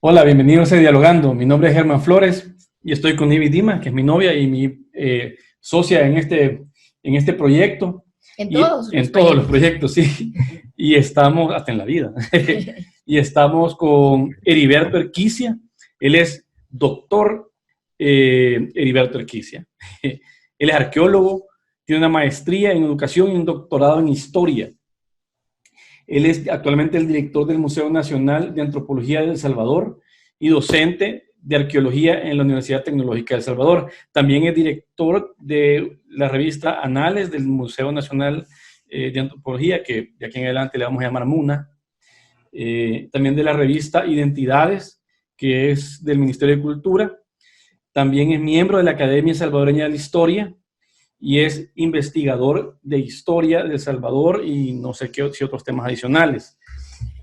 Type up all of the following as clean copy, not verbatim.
Hola, bienvenidos a Dialogando. Mi nombre es Germán Flores y estoy con Ivy Dima, que es mi novia y mi socia en este proyecto En y todos los en todos los proyectos. proyectos, sí. Y estamos, hasta en la vida, y estamos con Heriberto Erquicia. Él es doctor Heriberto Erquicia. Él es arqueólogo, tiene una maestría en educación y un doctorado en historia. Él es actualmente el director del Museo Nacional de Antropología de El Salvador y docente de arqueología en la Universidad Tecnológica de El Salvador. También es director de la revista Anales del Museo Nacional de Antropología, que de aquí en adelante le vamos a llamar MUNA. También de la revista Identidades, que es del Ministerio de Cultura. También es miembro de la Academia Salvadoreña de la Historia y es investigador de historia de El Salvador y no sé qué si otros temas adicionales.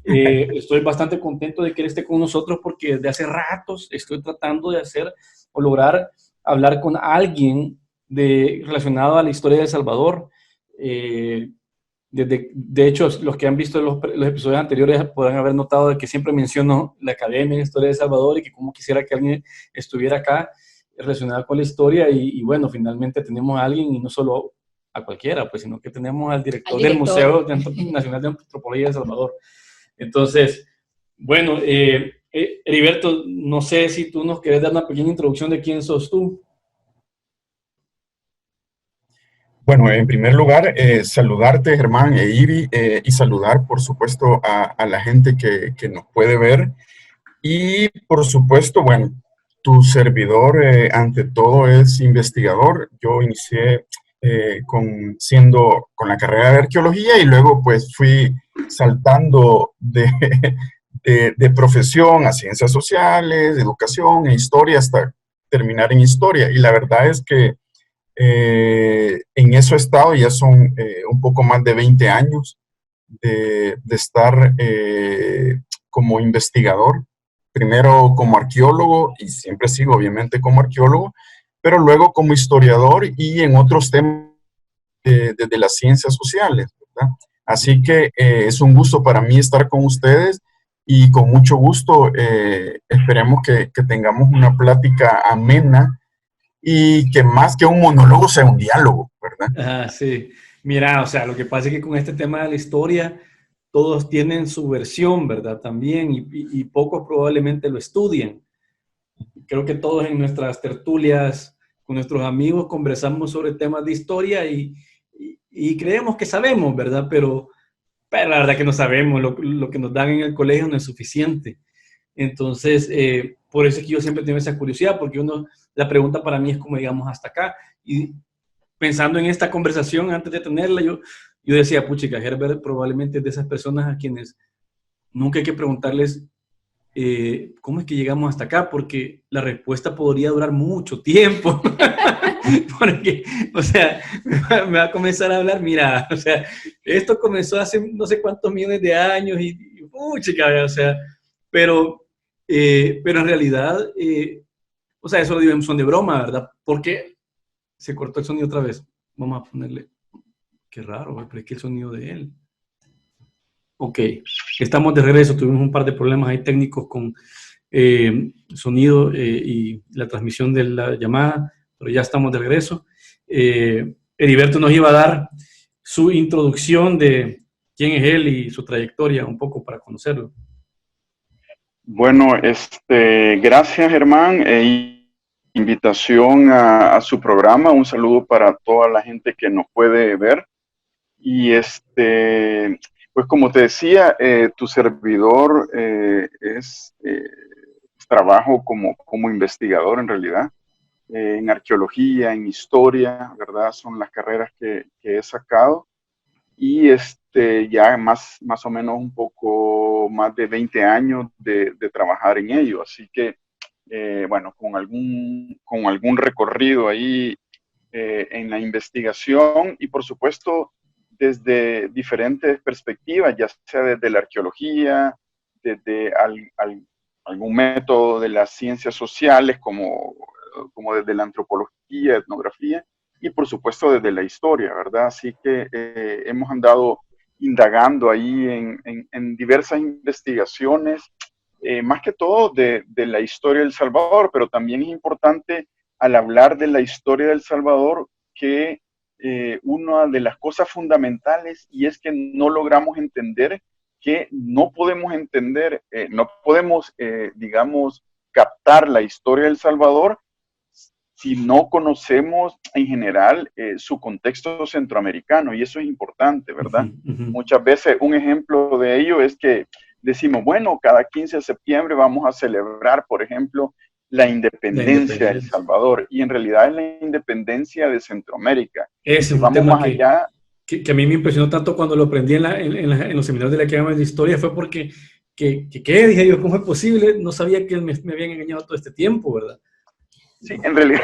Estoy bastante contento de que él esté con nosotros porque desde hace ratos estoy tratando de hacer o lograr hablar con alguien relacionado a la historia de El Salvador. De hecho, los que han visto los episodios anteriores podrán haber notado de que siempre menciono la Academia de Historia de El Salvador y que como quisiera que alguien estuviera acá relacionado con la historia y bueno, finalmente tenemos a alguien y no solo a cualquiera, pues, sino que tenemos al Al director del director. Museo Nacional de Antropología de El Salvador. Entonces, bueno, Heriberto, no sé si tú nos querés dar una pequeña introducción de quién sos tú. Bueno, en primer lugar, saludarte, Germán e Iri, y saludar, por supuesto, a la gente que nos puede ver. Y, por supuesto, bueno, tu servidor, ante todo, es investigador. Yo inicié siendo con la carrera de arqueología y luego, pues, fui saltando de profesión a ciencias sociales, educación e historia hasta terminar en historia. Y la verdad es que en eso he estado, ya son un poco más de 20 años de estar como investigador, primero como arqueólogo, y siempre sigo obviamente como arqueólogo, pero luego como historiador y en otros temas de las ciencias sociales, ¿verdad? Así que es un gusto para mí estar con ustedes y con mucho gusto esperemos que tengamos una plática amena y que más que un monólogo sea un diálogo, ¿verdad? Ah, sí. Mira, o sea, lo que pasa es que con este tema de la historia, todos tienen su versión, ¿verdad? También, y pocos probablemente lo estudian. Creo que todos en nuestras tertulias con nuestros amigos conversamos sobre temas de historia y creemos que sabemos, ¿verdad? Pero la verdad que no sabemos, lo que nos dan en el colegio no es suficiente. Entonces, por eso es que yo siempre tengo esa curiosidad, porque la pregunta para mí es como digamos hasta acá. Y pensando en esta conversación antes de tenerla, yo decía, puchica, Herbert probablemente es de esas personas a quienes nunca hay que preguntarles cómo es que llegamos hasta acá, porque la respuesta podría durar mucho tiempo. Porque, o sea, me va a comenzar a hablar, mira, o sea, esto comenzó hace no sé cuántos millones de años y chica, o sea, pero, pero en realidad, o sea, eso lo digo en son de broma, ¿verdad? Porque se cortó el sonido otra vez. Vamos a ponerle, qué raro, pero es que el sonido de él. Ok, estamos de regreso, tuvimos un par de problemas ahí técnicos con sonido y la transmisión de la llamada, pero ya estamos de regreso. Heriberto nos iba a dar su introducción de quién es él y su trayectoria, un poco para conocerlo. Bueno, gracias Germán, invitación a su programa, un saludo para toda la gente que nos puede ver. Y pues como te decía, tu servidor trabajo como investigador en realidad, en arqueología, en historia, ¿verdad? Son las carreras que he sacado. Y ya más o menos un poco más de 20 años de trabajar en ello. Así que, bueno, con algún recorrido ahí en la investigación y por supuesto desde diferentes perspectivas, ya sea desde la arqueología, desde algún método de las ciencias sociales como desde la antropología, etnografía y por supuesto desde la historia, ¿verdad? Así que hemos andado indagando ahí en diversas investigaciones más que todo de la historia de El Salvador, pero también es importante al hablar de la historia de El Salvador que una de las cosas fundamentales y es que no logramos entender que no podemos entender, no podemos, digamos, captar la historia de El Salvador si no conocemos en general su contexto centroamericano, y eso es importante, ¿verdad? Muchas veces un ejemplo de ello es que decimos, bueno, cada 15 de septiembre vamos a celebrar, por ejemplo, la independencia de El Salvador, y en realidad es la independencia de Centroamérica. Ese Si es un vamos tema más allá, que a mí me impresionó tanto cuando lo aprendí en los seminarios de la Academia de Historia, fue porque, ¿qué? Dije yo, ¿cómo es posible? No sabía que me habían engañado todo este tiempo, ¿verdad? sí, en realidad,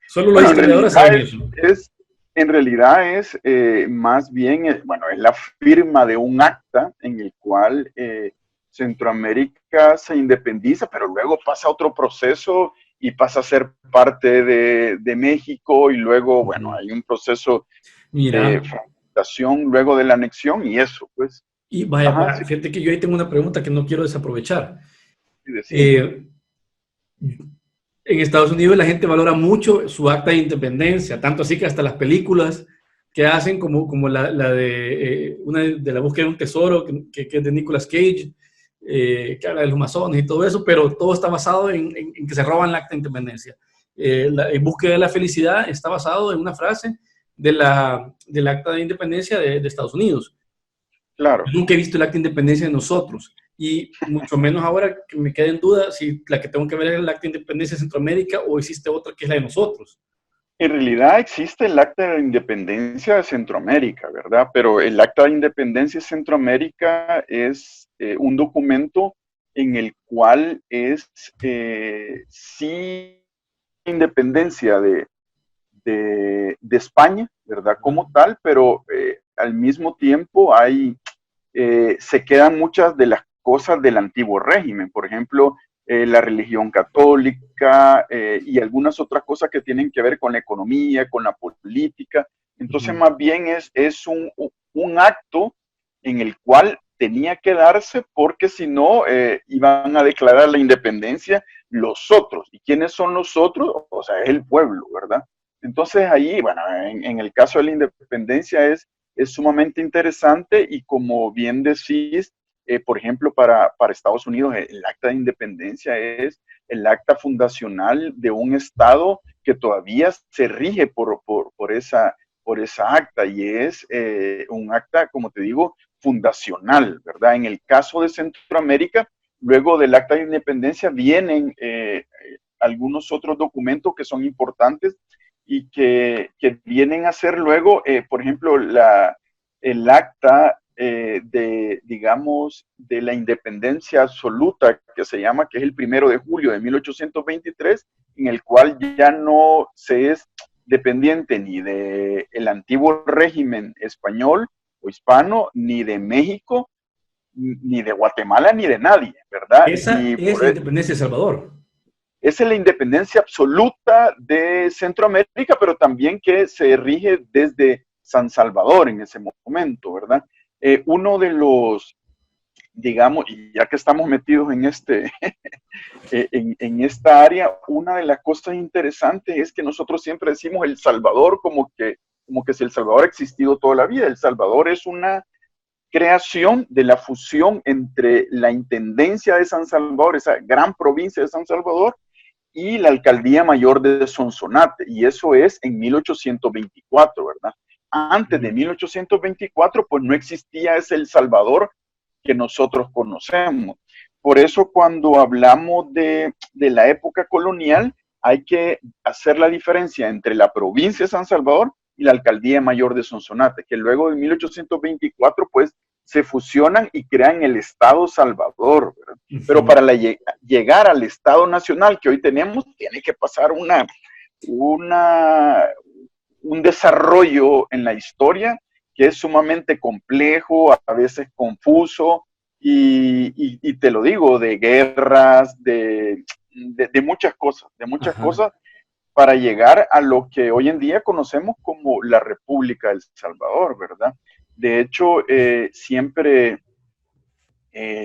Solo los bueno, historiadores saben eso. en realidad es más bien, bueno, es la firma de un acta en el cual Centroamérica se independiza, pero luego pasa otro proceso y pasa a ser parte de México y luego, bueno, hay un proceso de fragmentación luego de la anexión y eso, pues. Y vaya, Ajá, sí, fíjate que yo ahí tengo una pregunta que no quiero desaprovechar. sí, En Estados Unidos la gente valora mucho su acta de independencia, tanto así que hasta las películas que hacen, como la de una de la búsqueda de un tesoro, que es de Nicolas Cage, que habla de los masones y todo eso, pero todo está basado en que se roban la acta de independencia. En búsqueda de la felicidad está basado en una frase del acta de independencia de Estados Unidos. claro. Nunca he visto el acta de independencia de nosotros, y mucho menos ahora que me queda en duda si la que tengo que ver es el acta de independencia de Centroamérica o existe otra que es la de nosotros. En realidad existe el Acta de Independencia de Centroamérica, ¿verdad? Pero el Acta de Independencia de Centroamérica es un documento en el cual es sí independencia de España, ¿verdad? Como tal, pero al mismo tiempo se quedan muchas de las cosas del antiguo régimen, por ejemplo, la religión católica y algunas otras cosas que tienen que ver con la economía, con la política. Entonces, más bien es un acto en el cual tenía que darse porque si no iban a declarar la independencia los otros. ¿Y quiénes son los otros? O sea, es el pueblo, ¿verdad? Entonces ahí, bueno, en el caso de la independencia es sumamente interesante y como bien decís, por ejemplo, para Estados Unidos, el acta de independencia es el acta fundacional de un Estado que todavía se rige por esa acta y es un acta, como te digo, fundacional, ¿verdad? En el caso de Centroamérica, luego del acta de independencia vienen algunos otros documentos que son importantes y que vienen a ser luego, por ejemplo, el acta digamos, de la independencia absoluta, que se llama, que es el 1 de julio de 1823, en el cual ya no se es dependiente ni del antiguo régimen español o hispano, ni de México, ni de Guatemala, ni de nadie, ¿verdad? Esa es la independencia de Salvador. Esa es la independencia absoluta de Centroamérica, pero también que se rige desde San Salvador en ese momento, ¿verdad? Uno de los, digamos, y ya que estamos metidos en en esta área, una de las cosas interesantes es que nosotros siempre decimos El Salvador como que si El Salvador ha existido toda la vida. El Salvador es una creación de la fusión entre la Intendencia de San Salvador, esa gran provincia de San Salvador, y la Alcaldía Mayor de Sonsonate, y eso es en 1824, ¿verdad? Antes de 1824, pues no existía ese El Salvador que nosotros conocemos. Por eso cuando hablamos de la época colonial, hay que hacer la diferencia entre la provincia de San Salvador y la Alcaldía Mayor de Sonsonate, que luego de 1824, pues, se fusionan y crean el Estado Salvador, ¿verdad? Pero para llegar al Estado Nacional que hoy tenemos, tiene que pasar un desarrollo en la historia que es sumamente complejo, a veces confuso, y te lo digo, de guerras, de muchas cosas, para llegar a lo que hoy en día conocemos como la República del Salvador, ¿verdad? De hecho, siempre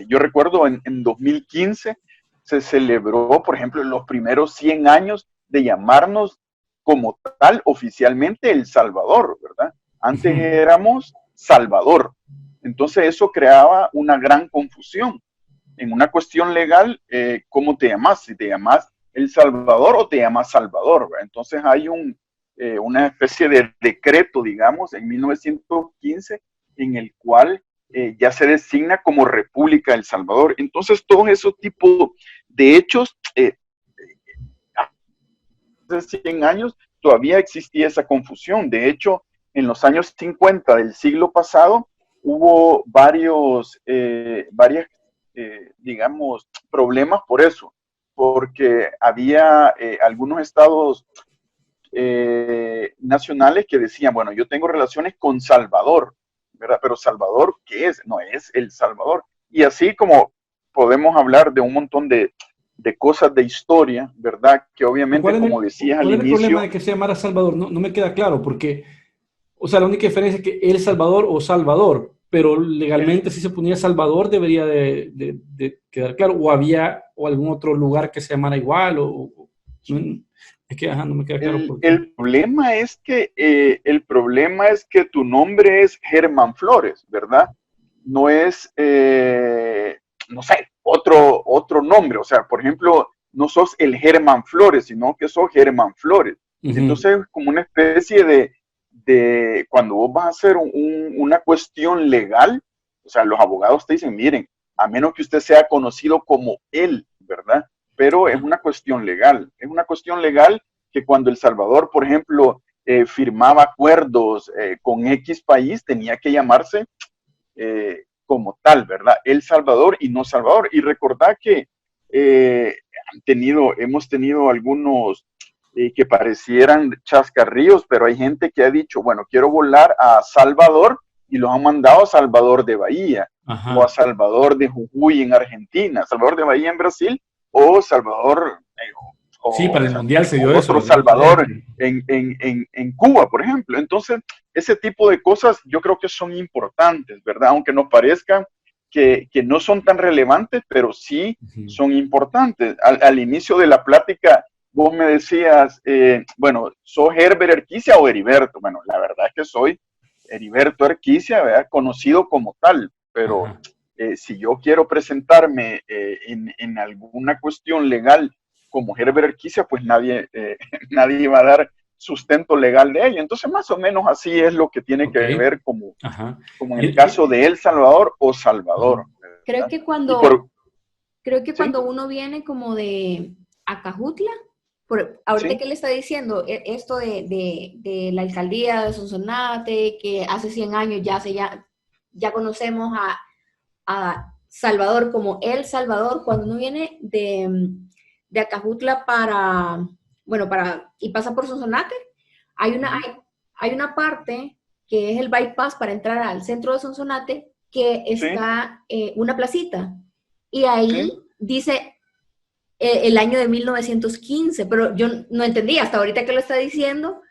Yo recuerdo en 2015 se celebró, por ejemplo, los primeros 100 años de llamarnos como tal oficialmente El Salvador, ¿verdad? Antes éramos Salvador. Entonces eso creaba una gran confusión. En una cuestión legal, ¿cómo te llamas? Si te llamas El Salvador o te llamas Salvador, ¿verdad? Entonces hay una especie de decreto, digamos, en 1915, en el cual ya se designa como República El Salvador. Entonces todos esos tipos de hechos, hace 100 años todavía existía esa confusión. De hecho, en los años 50 del siglo pasado hubo digamos, problemas por eso, porque había algunos estados nacionales que decían, bueno, yo tengo relaciones con Salvador, ¿verdad? Pero Salvador, ¿qué es? No es El Salvador. Y así como podemos hablar de un montón de cosas de historia, ¿verdad? Que obviamente, como decías al inicio... ¿Cuál es el problema de que se llamara Salvador? No me queda claro, porque, o sea, la única diferencia es que El Salvador o Salvador, pero legalmente si se ponía Salvador debería de quedar claro, o algún otro lugar que se llamara igual, es que no me queda claro. El problema es que tu nombre es Germán Flores, ¿verdad? No es, no sé, otro nombre. O sea, por ejemplo, no sos el Germán Flores, sino que sos Germán Flores. Entonces es como una especie de cuando vos vas a hacer una cuestión legal, o sea, los abogados te dicen, miren, a menos que usted sea conocido como él, ¿verdad? Pero es una cuestión legal. Es una cuestión legal que cuando El Salvador, por ejemplo, firmaba acuerdos con X país, tenía que llamarse como tal, ¿verdad? El Salvador y no Salvador. Y recordad que hemos tenido algunos que parecieran chascarrillos, pero hay gente que ha dicho, bueno, quiero volar a Salvador y los han mandado a Salvador de Bahía. Ajá. O a Salvador de Jujuy en Argentina, Salvador de Bahía en Brasil o Salvador... sí, para el Mundial se dio eso. Otro Salvador en Cuba, por ejemplo. Entonces, ese tipo de cosas yo creo que son importantes, ¿verdad? Aunque nos parezcan que no son tan relevantes, pero sí son importantes. Al inicio de la plática, vos me decías, bueno, ¿sos Herbert Erquicia o Heriberto? Bueno, la verdad es que soy Heriberto Erquicia, ¿verdad? Conocido como tal, pero si yo quiero presentarme en alguna cuestión legal como Herbert Erquicia, pues nadie va a dar sustento legal de ello. Entonces, más o menos así es lo que tiene que ver como en el caso de El Salvador o Salvador. Creo que cuando uno viene como de Acajutla, ahorita que le está diciendo esto de la alcaldía de Sonsonate, que hace 100 años ya conocemos a Salvador como El Salvador, cuando uno viene de Acajutla y pasa por Sonsonate, hay una parte que es el bypass para entrar al centro de Sonsonate, que está una placita, y ahí dice el año de 1915, pero yo no entendí, hasta ahorita que lo está diciendo,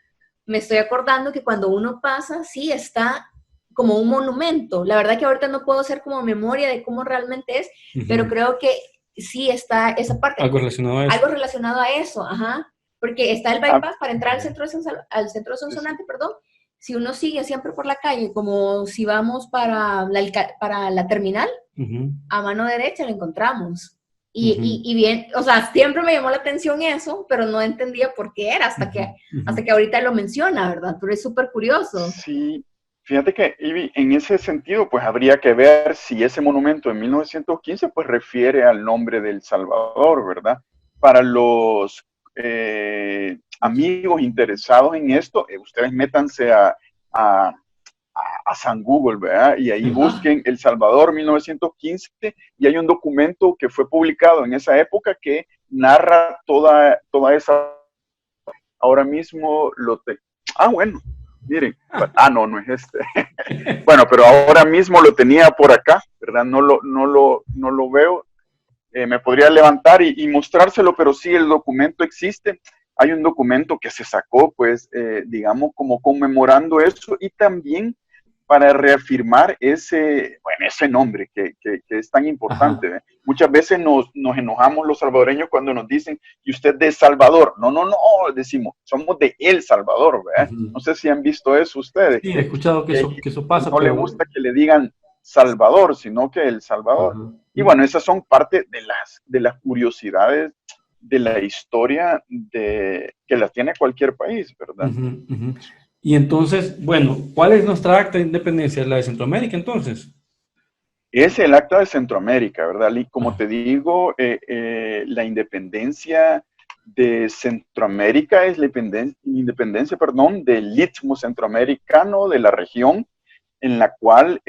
me estoy acordando que cuando uno pasa, sí está como un monumento. La verdad que ahorita no puedo hacer como memoria de cómo realmente es, pero creo que sí está esa parte. Algo relacionado a eso. Ajá. Porque está el bypass para entrar al centro de Sonsonate, perdón. Si uno sigue siempre por la calle, como si vamos para la terminal, a mano derecha lo encontramos. Y bien, o sea, siempre me llamó la atención eso, pero no entendía por qué era hasta que ahorita lo menciona, ¿verdad? Pero es súper curioso. Sí. Fíjate que, Ivy, en ese sentido, pues habría que ver si ese monumento de 1915, pues refiere al nombre de El Salvador, ¿verdad? Para los amigos interesados en esto, ustedes métanse a San Google, ¿verdad? Y ahí busquen El Salvador 1915 y hay un documento que fue publicado en esa época que narra toda esa... Ahora mismo bueno. Miren, no es este. Bueno, pero ahora mismo lo tenía por acá, ¿verdad? No lo veo. Me podría levantar y mostrárselo, pero sí, el documento existe. Hay un documento que se sacó, pues, digamos, como conmemorando eso y también para reafirmar ese nombre que es tan importante. ¿Ve? Muchas veces nos enojamos los salvadoreños cuando nos dicen, y usted de Salvador. No, decimos, somos de El Salvador. ¿Ve? No sé si han visto eso ustedes. Sí, he escuchado que eso pasa. No le gusta que le digan Salvador, sino que El Salvador. Y bueno, esas son parte de las curiosidades de la historia que las tiene cualquier país, ¿verdad? Y entonces, bueno, ¿cuál es nuestra acta de independencia? ¿La de Centroamérica, entonces? Es el acta de Centroamérica, ¿verdad? Y como te digo, la independencia de Centroamérica es la independencia, del Istmo Centroamericano, de la región, en la cual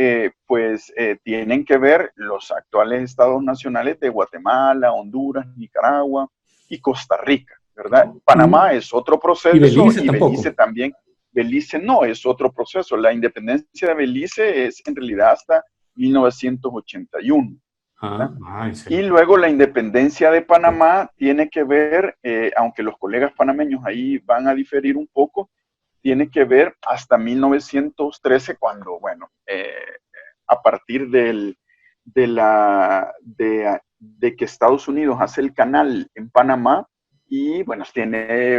tienen que ver los actuales estados nacionales de Guatemala, Honduras, Nicaragua y Costa Rica, ¿verdad? Panamá es otro proceso y Belice también. Belice no, es otro proceso. La independencia de Belice es en realidad hasta 1981. Y luego la independencia de Panamá tiene que ver, aunque los colegas panameños ahí van a diferir un poco, tiene que ver hasta 1913 cuando, a partir de que Estados Unidos hace el canal en Panamá y, tiene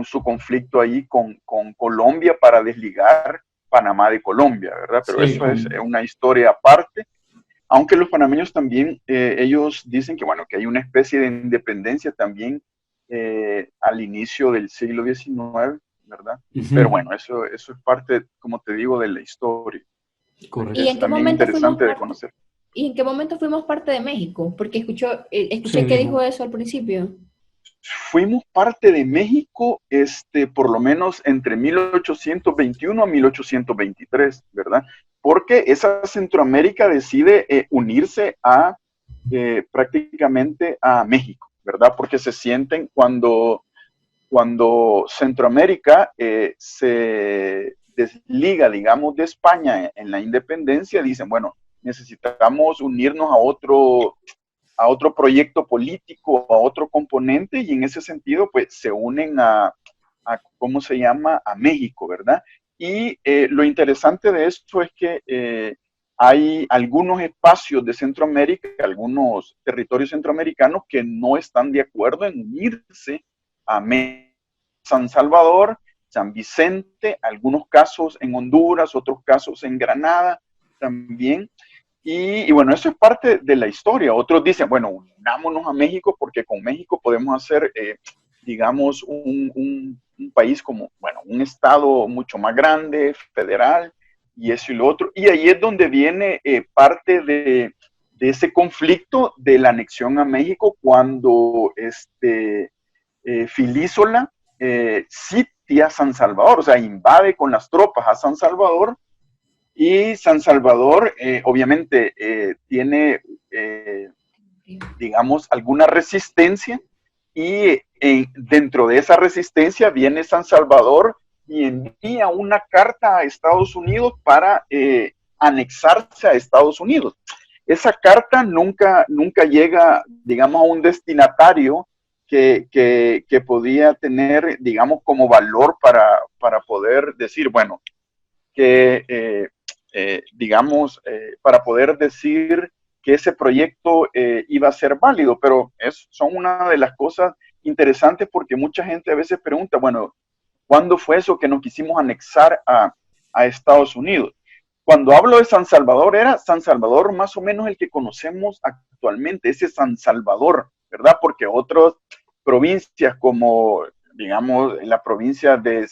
su conflicto ahí con Colombia para desligar Panamá de Colombia, ¿verdad? Pero sí, eso es una historia aparte. Aunque los panameños también, ellos dicen que, que hay una especie de independencia también al inicio del siglo XIX, ¿verdad? Pero eso es parte, como te digo, de la historia. Correcto. ¿Y en qué momento interesante de conocer? ¿Y en qué momento fuimos parte de México? Porque escuché que dijo eso al principio. Fuimos parte de México, por lo menos entre 1821 a 1823, ¿verdad? Porque esa Centroamérica decide unirse prácticamente a México, ¿verdad? Porque se sienten cuando Centroamérica se desliga, digamos, de España en la independencia, dicen, necesitamos unirnos a otro proyecto político, a otro componente, y en ese sentido, se unen ¿cómo se llama? A México, ¿verdad? Y lo interesante de esto es que hay algunos espacios de Centroamérica, algunos territorios centroamericanos que no están de acuerdo en unirse a México. San Salvador, San Vicente, algunos casos en Honduras, otros casos en Granada también. Y eso es parte de la historia. Otros dicen, unámonos a México porque con México podemos hacer, digamos, un país como, un estado mucho más grande, federal, y eso y lo otro. Y ahí es donde viene parte de ese conflicto de la anexión a México cuando Filísola sitia San Salvador, o sea, invade con las tropas a San Salvador. Y San Salvador, obviamente, tiene, digamos, alguna resistencia y dentro de esa resistencia viene San Salvador y envía una carta a Estados Unidos para anexarse a Estados Unidos. Esa carta nunca llega, digamos, a un destinatario que podía tener, digamos, como valor para poder decir, para poder decir que ese proyecto iba a ser válido, pero son una de las cosas interesantes porque mucha gente a veces pregunta, ¿cuándo fue eso que nos quisimos anexar a Estados Unidos? Cuando hablo de San Salvador, era San Salvador más o menos el que conocemos actualmente, ese San Salvador, ¿verdad? Porque otras provincias como, digamos, la provincia de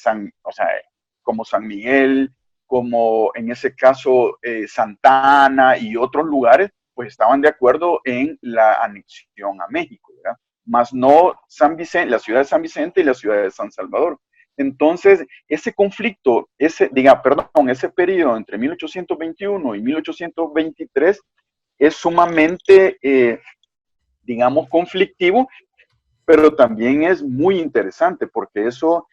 como San Miguel, como en ese caso Santa Ana y otros lugares, pues estaban de acuerdo en la anexión a México, ¿verdad? Más no San Vicente, la ciudad de San Vicente y la ciudad de San Salvador. Entonces, ese conflicto, ese periodo entre 1821 y 1823 es sumamente, digamos, conflictivo, pero también es muy interesante porque eso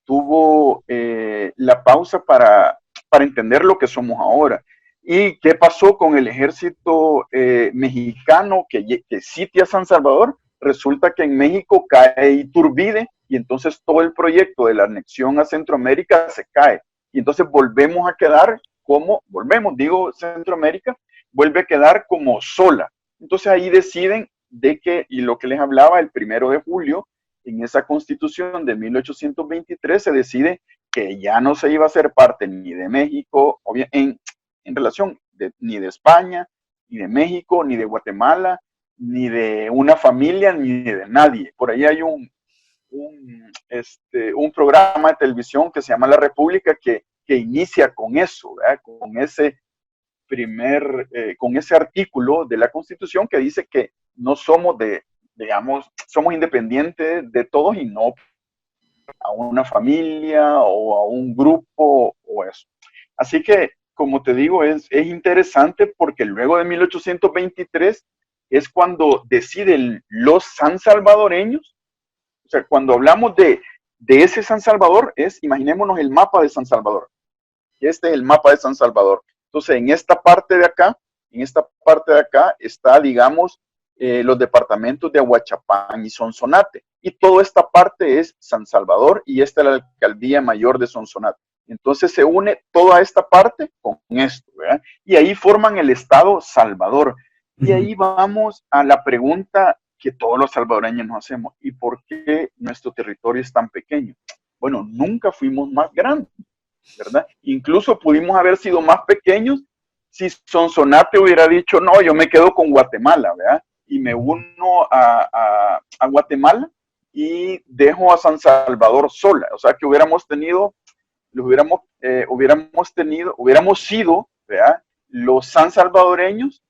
tuvo la pausa para entender lo que somos ahora. ¿Y qué pasó con el ejército mexicano que sitia San Salvador? Resulta que en México cae Iturbide y entonces todo el proyecto de la anexión a Centroamérica se cae. Y entonces volvemos a quedar como, volvemos, digo, Centroamérica vuelve a quedar como sola. Entonces ahí deciden de que, y lo que les hablaba, el 1 de julio, en esa constitución de 1823 se decide que ya no se iba a ser parte ni de México, en relación ni de España, ni de México, ni de Guatemala, ni de una familia, ni de nadie. Por ahí hay un programa de televisión que se llama La República que inicia con eso, ¿verdad? Con ese artículo de la Constitución que dice que no somos somos independientes de todos y no a una familia o a un grupo o eso. Así que, como te digo, es interesante porque luego de 1823 es cuando deciden los sansalvadoreños. O sea, cuando hablamos de ese San Salvador, imaginémonos el mapa de San Salvador. Este es el mapa de San Salvador. Entonces, en esta parte de acá está, digamos, los departamentos de Ahuachapán y Sonsonate. Y toda esta parte es San Salvador y esta es la alcaldía mayor de Sonsonate. Entonces se une toda esta parte con esto, ¿verdad? Y ahí forman el estado Salvador. Y ahí vamos a la pregunta que todos los salvadoreños nos hacemos. ¿Y por qué nuestro territorio es tan pequeño? Bueno, nunca fuimos más grandes, ¿verdad? Incluso pudimos haber sido más pequeños si Sonsonate hubiera dicho, no, yo me quedo con Guatemala, ¿verdad? Y me uno a Guatemala y dejo a San Salvador sola. O sea, que hubiéramos sido, ¿verdad?, los san salvadoreños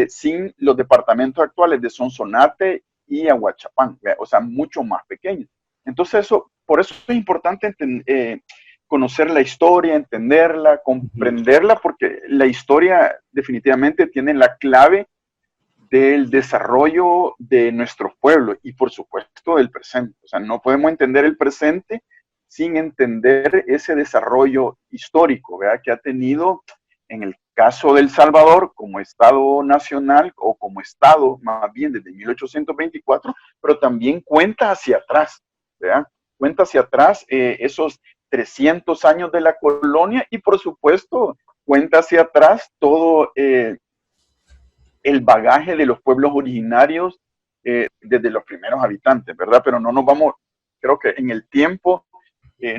sin los departamentos actuales de Sonsonate y Ahuachapán, ¿verdad? O sea, mucho más pequeños. Entonces, por eso es importante conocer la historia, entenderla, comprenderla, porque la historia definitivamente tiene la clave del desarrollo de nuestros pueblos y, por supuesto, del presente. O sea, no podemos entender el presente sin entender ese desarrollo histórico, ¿verdad?, que ha tenido en el caso de El Salvador como Estado nacional, o como Estado más bien desde 1824, pero también cuenta hacia atrás, ¿verdad? Cuenta hacia atrás esos 300 años de la colonia y, por supuesto, cuenta hacia atrás todo el bagaje de los pueblos originarios desde los primeros habitantes, ¿verdad? Pero no nos vamos, creo que en el tiempo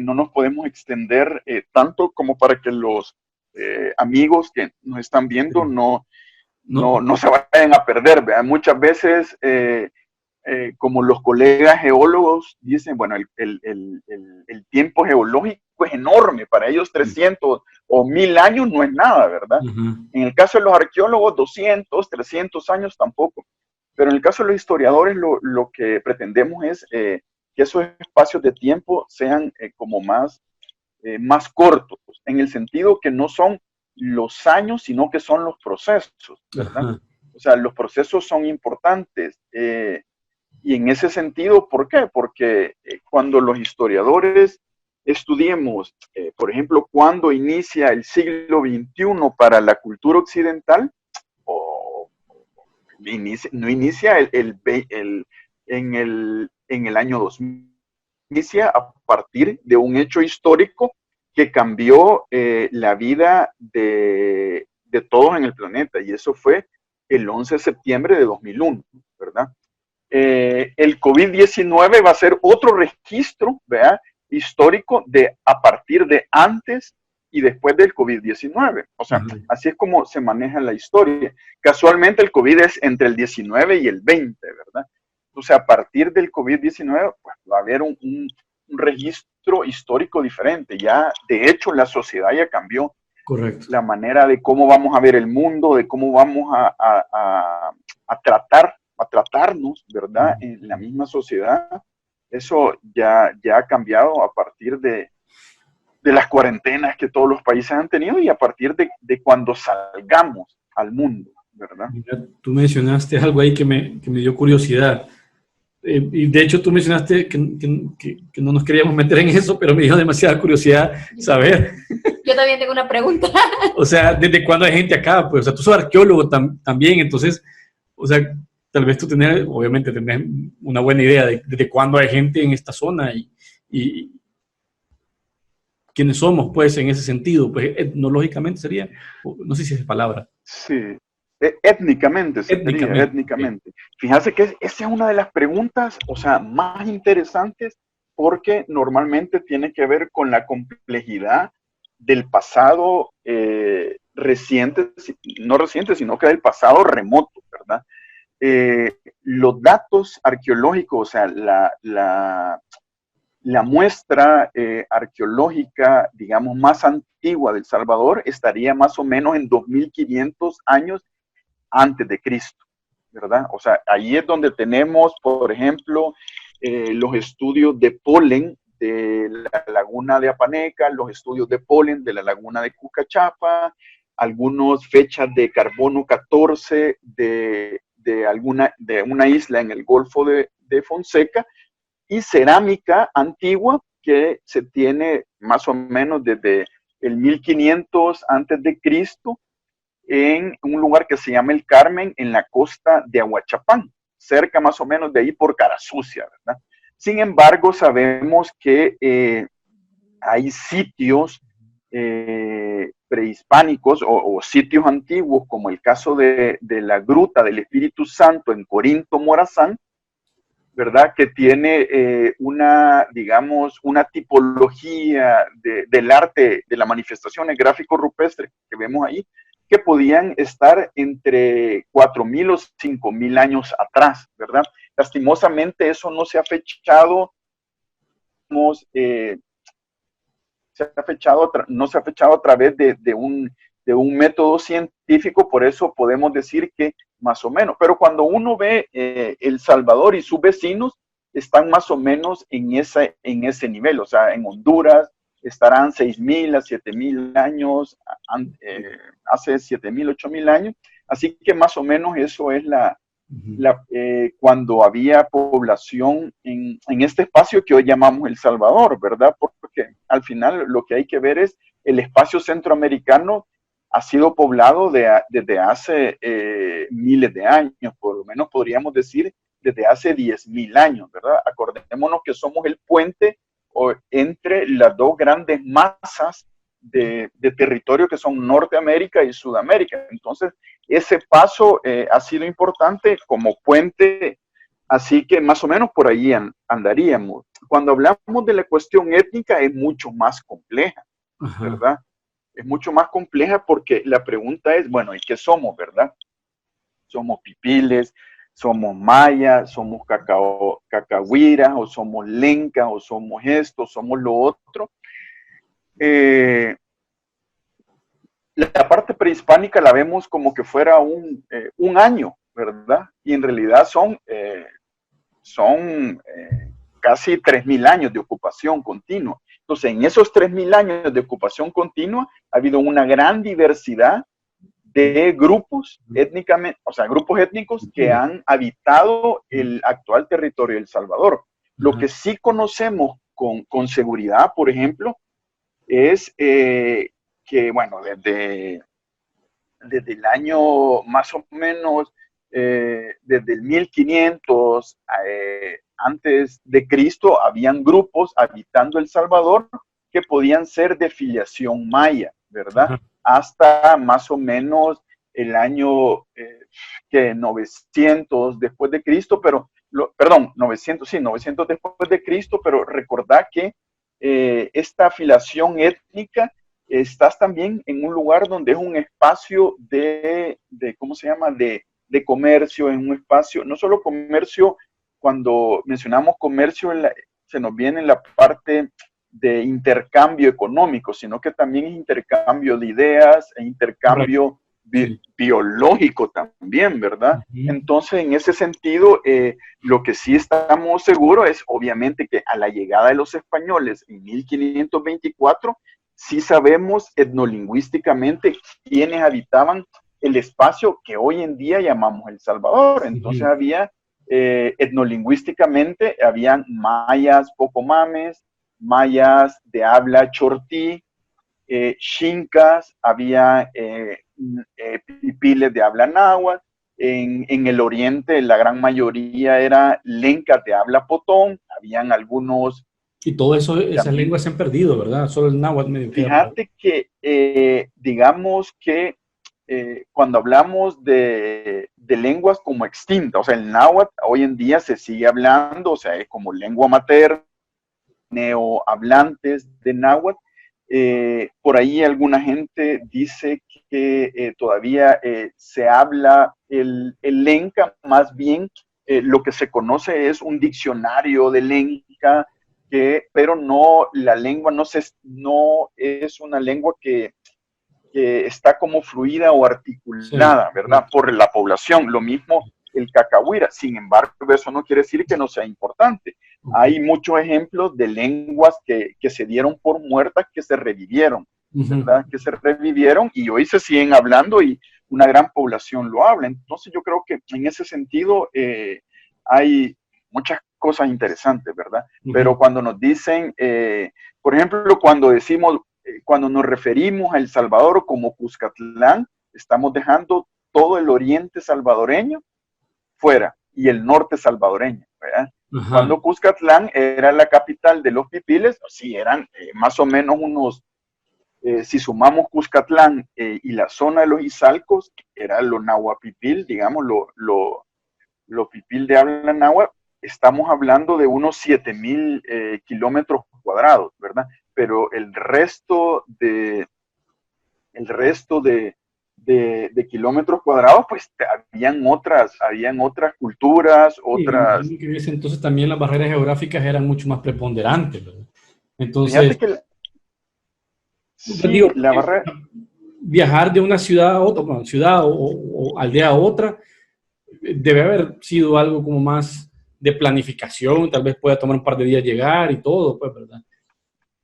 no nos podemos extender tanto como para que los amigos que nos están viendo no se vayan a perder, ¿verdad? Muchas veces, como los colegas geólogos dicen, bueno, el tiempo geológico es enorme, para ellos 300 o 1000 años no es nada, ¿verdad? En el caso de los arqueólogos, 200, 300 años tampoco. Pero en el caso de los historiadores, lo que pretendemos es que esos espacios de tiempo sean como más cortos, en el sentido que no son los años, sino que son los procesos, ¿verdad? O sea, los procesos son importantes. Y en ese sentido, ¿por qué? Porque cuando los historiadores estudiemos, por ejemplo, cuándo inicia el siglo XXI para la cultura occidental, no inicia en el año 2000, inicia a partir de un hecho histórico que cambió la vida de todos en el planeta, y eso fue el 11 de septiembre de 2001, ¿verdad? El COVID-19 va a ser otro registro, ¿verdad?, histórico a partir de antes y después del COVID-19. O sea, así es como se maneja la historia. Casualmente el COVID es entre el 19 y el 20, ¿verdad? O sea, a partir del COVID-19 pues, va a haber un registro histórico diferente. Ya, de hecho, la sociedad ya cambió. Correcto. La manera de cómo vamos a ver el mundo, de cómo vamos a tratarnos, ¿verdad?, en la misma sociedad. Eso ya ha cambiado a partir de las cuarentenas que todos los países han tenido y a partir de cuando salgamos al mundo, ¿verdad? Mira, tú mencionaste algo ahí que me dio curiosidad. Y de hecho tú mencionaste que no nos queríamos meter en eso, pero me dio demasiada curiosidad saber. Yo también tengo una pregunta. O sea, ¿desde cuándo hay gente acá? Pues, o sea, tú sos arqueólogo también, entonces, o sea, tal vez tú obviamente tenés una buena idea de desde cuándo hay gente en esta zona y quiénes somos, pues, en ese sentido, pues, etnológicamente sería, no sé si es palabra. Sí, étnicamente sería, étnicamente. Fíjate que esa es una de las preguntas, o sea, más interesantes, porque normalmente tiene que ver con la complejidad del pasado reciente, no reciente, sino que del pasado remoto, ¿verdad? Los datos arqueológicos, o sea, la muestra arqueológica, digamos, más antigua de El Salvador estaría más o menos en 2500 años antes de Cristo, ¿verdad? O sea, ahí es donde tenemos, por ejemplo, los estudios de polen de la laguna de Apaneca, los estudios de polen de la laguna de Cucachapa, algunas fechas de carbono 14 de una isla en el Golfo de Fonseca, y cerámica antigua que se tiene más o menos desde el 1500 antes de Cristo en un lugar que se llama El Carmen, en la costa de Aguachapán, cerca más o menos de ahí por Carasucia, ¿verdad? Sin embargo, sabemos que hay sitios prehispánicos o sitios antiguos, como el caso de la Gruta del Espíritu Santo en Corinto, Morazán, ¿verdad? Que tiene digamos, una tipología del arte, de las manifestaciones gráfico rupestres que vemos ahí, que podían estar entre 4000 o 5000 años atrás, ¿verdad? Lastimosamente eso no se ha fechado, no se ha fechado a través de un método científico, por eso podemos decir que más o menos. Pero cuando uno ve El Salvador y sus vecinos, están más o menos en ese nivel. O sea, en Honduras estarán 6000 a 7000 años, hace 7000, 8000 años. Así que más o menos eso es cuando había población en este espacio que hoy llamamos El Salvador, ¿verdad? Porque al final lo que hay que ver es el espacio centroamericano ha sido poblado desde hace miles de años, por lo menos podríamos decir desde hace 10.000 años, ¿verdad? Acordémonos que somos el puente entre las dos grandes masas de territorio que son Norteamérica y Sudamérica. Entonces, ese paso ha sido importante como puente, así que más o menos por ahí andaríamos. Cuando hablamos de la cuestión étnica es mucho más compleja, ¿verdad? Ajá. Es mucho más compleja porque la pregunta es, bueno, ¿y qué somos, verdad? ¿Somos pipiles? ¿Somos mayas? ¿Somos cacahuiras? ¿O somos lencas? ¿O somos esto? ¿Somos lo otro? La parte prehispánica la vemos como que fuera un año, ¿verdad? Y en realidad son casi 3000 años de ocupación continua. Entonces, en esos 3000 años de ocupación continua ha habido una gran diversidad de grupos étnicamente, o sea, grupos étnicos que han habitado el actual territorio de El Salvador. Lo que sí conocemos con seguridad, por ejemplo, es que, bueno, desde el año más o menos, desde el 1500 antes de Cristo, habían grupos habitando El Salvador que podían ser de filiación maya, ¿verdad? Ajá. Hasta más o menos el año 900 después de Cristo, pero, perdón, 900 después de Cristo, pero recordad que esta afiliación étnica estás también en un lugar donde es un espacio ¿cómo se llama? De comercio, en un espacio, no solo comercio, cuando mencionamos comercio, se nos viene en la parte de intercambio económico, sino que también es intercambio de ideas, e intercambio biológico también, ¿verdad? Entonces, en ese sentido, lo que sí estamos seguros es, obviamente, que a la llegada de los españoles en 1524, sí sabemos etnolingüísticamente quiénes habitaban el espacio que hoy en día llamamos El Salvador. Entonces había, etnolingüísticamente, habían mayas pocomames, mayas de habla chortí, xincas, había pipiles de habla náhuatl. En el oriente la gran mayoría era lencas de habla potón, habían algunos Y todo eso, esas lenguas se han perdido, ¿verdad? Solo el náhuatl medio queda por ahí. Fíjate que, digamos que cuando hablamos de lenguas como extintas, o sea, el náhuatl hoy en día se sigue hablando, o sea, es como lengua materna, neohablantes de náhuatl. Por ahí alguna gente dice que todavía se habla el lenca, más bien lo que se conoce es un diccionario de lenca, pero no, la lengua no es una lengua que está como fluida o articulada, Sí, ¿verdad? Por la población. Lo mismo el cacahuira. Sin embargo, eso no quiere decir que no sea importante. Hay muchos ejemplos de lenguas que se dieron por muertas que se revivieron, ¿verdad? Que se revivieron y hoy se siguen hablando y una gran población lo habla. Entonces yo creo que en ese sentido hay muchas cosas interesantes, ¿verdad? Pero cuando nos dicen, por ejemplo, cuando nos referimos a El Salvador como Cuscatlán, estamos dejando todo el oriente salvadoreño fuera y el norte salvadoreño, ¿verdad? Cuando Cuscatlán era la capital de los pipiles, sí, eran más o menos unos, si sumamos Cuscatlán y la zona de los Izalcos, era lo nahuapipil, digamos, lo pipil de habla náhuatl, estamos hablando de unos 7,000 kilómetros cuadrados, ¿verdad? Pero el resto de kilómetros cuadrados, pues habían otras culturas, otras... Sí, entonces también las barreras geográficas eran mucho más preponderantes, ¿verdad? Fíjate Entonces, que pues sí, digo, la barrera... viajar de una ciudad a otra, bueno, ciudad o aldea a otra, debe haber sido algo como más de planificación, tal vez pueda tomar un par de días llegar y todo, pues, ¿verdad?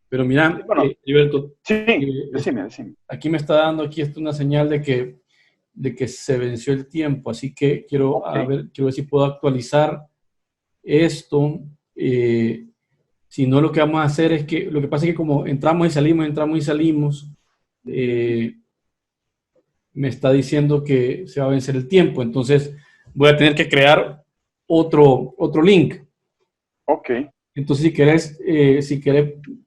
Pero mira, Bueno, Gilberto, sí, decime. aquí me está dando aquí esto una señal de que se venció el tiempo, así que Okay. quiero ver si puedo actualizar esto. Si no, lo que vamos a hacer es que, lo que pasa es que como entramos y salimos, eh, me está diciendo que se va a vencer el tiempo, entonces voy a tener que crear otro link. Ok. Entonces, si querés,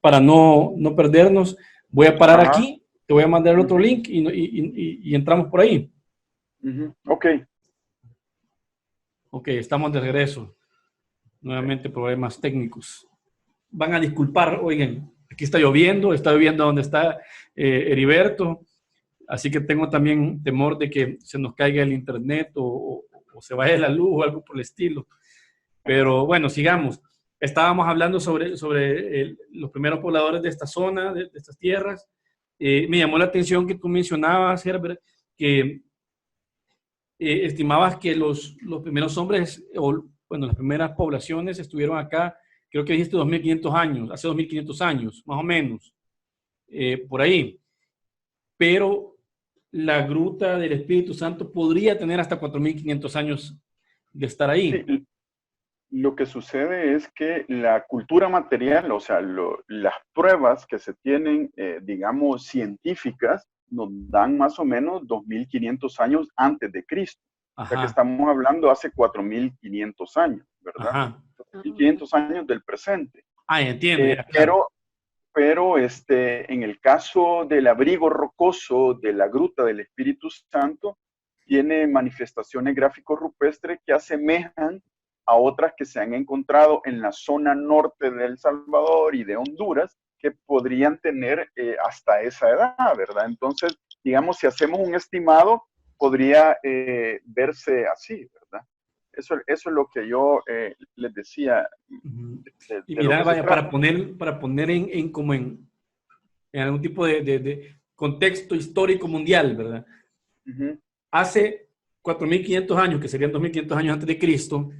para no perdernos, voy a parar Ajá. aquí, te voy a mandar otro link y entramos por ahí. Ok. Ok, estamos de regreso. Nuevamente problemas técnicos. Van a disculpar, oigan, aquí está lloviendo donde está Heriberto, así que tengo también temor de que se nos caiga el internet o se vaya la luz o algo por el estilo. Pero bueno, sigamos. Estábamos hablando sobre los primeros pobladores de esta zona, de estas tierras. Me llamó la atención que tú mencionabas, Herbert, que estimabas que los primeros hombres, o bueno, las primeras poblaciones estuvieron acá, creo que dijiste 2.500 años, hace 2.500 años, más o menos, por ahí. Pero la gruta del Espíritu Santo podría tener hasta 4.500 años de estar ahí. Sí, lo que sucede es que la cultura material, o sea, las pruebas que se tienen, digamos, científicas, nos dan más o menos 2.500 años antes de Cristo. O sea que Ajá, estamos hablando hace 4.500 años, ¿verdad? ajá. 4.500 años del presente. Ah, entiendo, ya, claro. Pero en el caso del abrigo rocoso de la Gruta del Espíritu Santo, tiene manifestaciones gráficos rupestres que asemejan a otras que se han encontrado en la zona norte de El Salvador y de Honduras, que podrían tener hasta esa edad, ¿verdad? Entonces, digamos, si hacemos un estimado, podría verse así, ¿verdad? Eso es lo que yo les decía Y de lo mira, que se vaya, trata. para poner como en algún tipo de contexto histórico mundial, ¿verdad? Uh-huh. Hace 4.500 años, que serían 2.500 años antes de Cristo,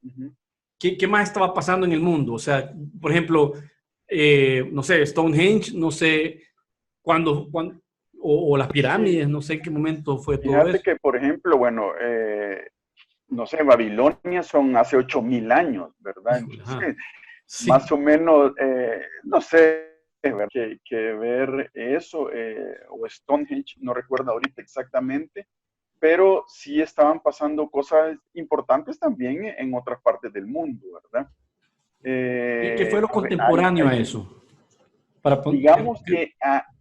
Uh-huh. ¿qué más estaba pasando en el mundo? O sea, por ejemplo, no sé, Stonehenge, no sé o las Sí, pirámides, no sé en qué momento fue todo fíjate eso. que, por ejemplo, bueno, no sé, Babilonia son hace 8,000 años, ¿verdad? Híjole, ajá. Entonces, Sí, más o menos, no sé, que ver eso, o Stonehenge, no recuerdo ahorita exactamente, pero sí estaban pasando cosas importantes también en otras partes del mundo, ¿verdad? ¿Y qué fue lo contemporáneo a eso? Digamos que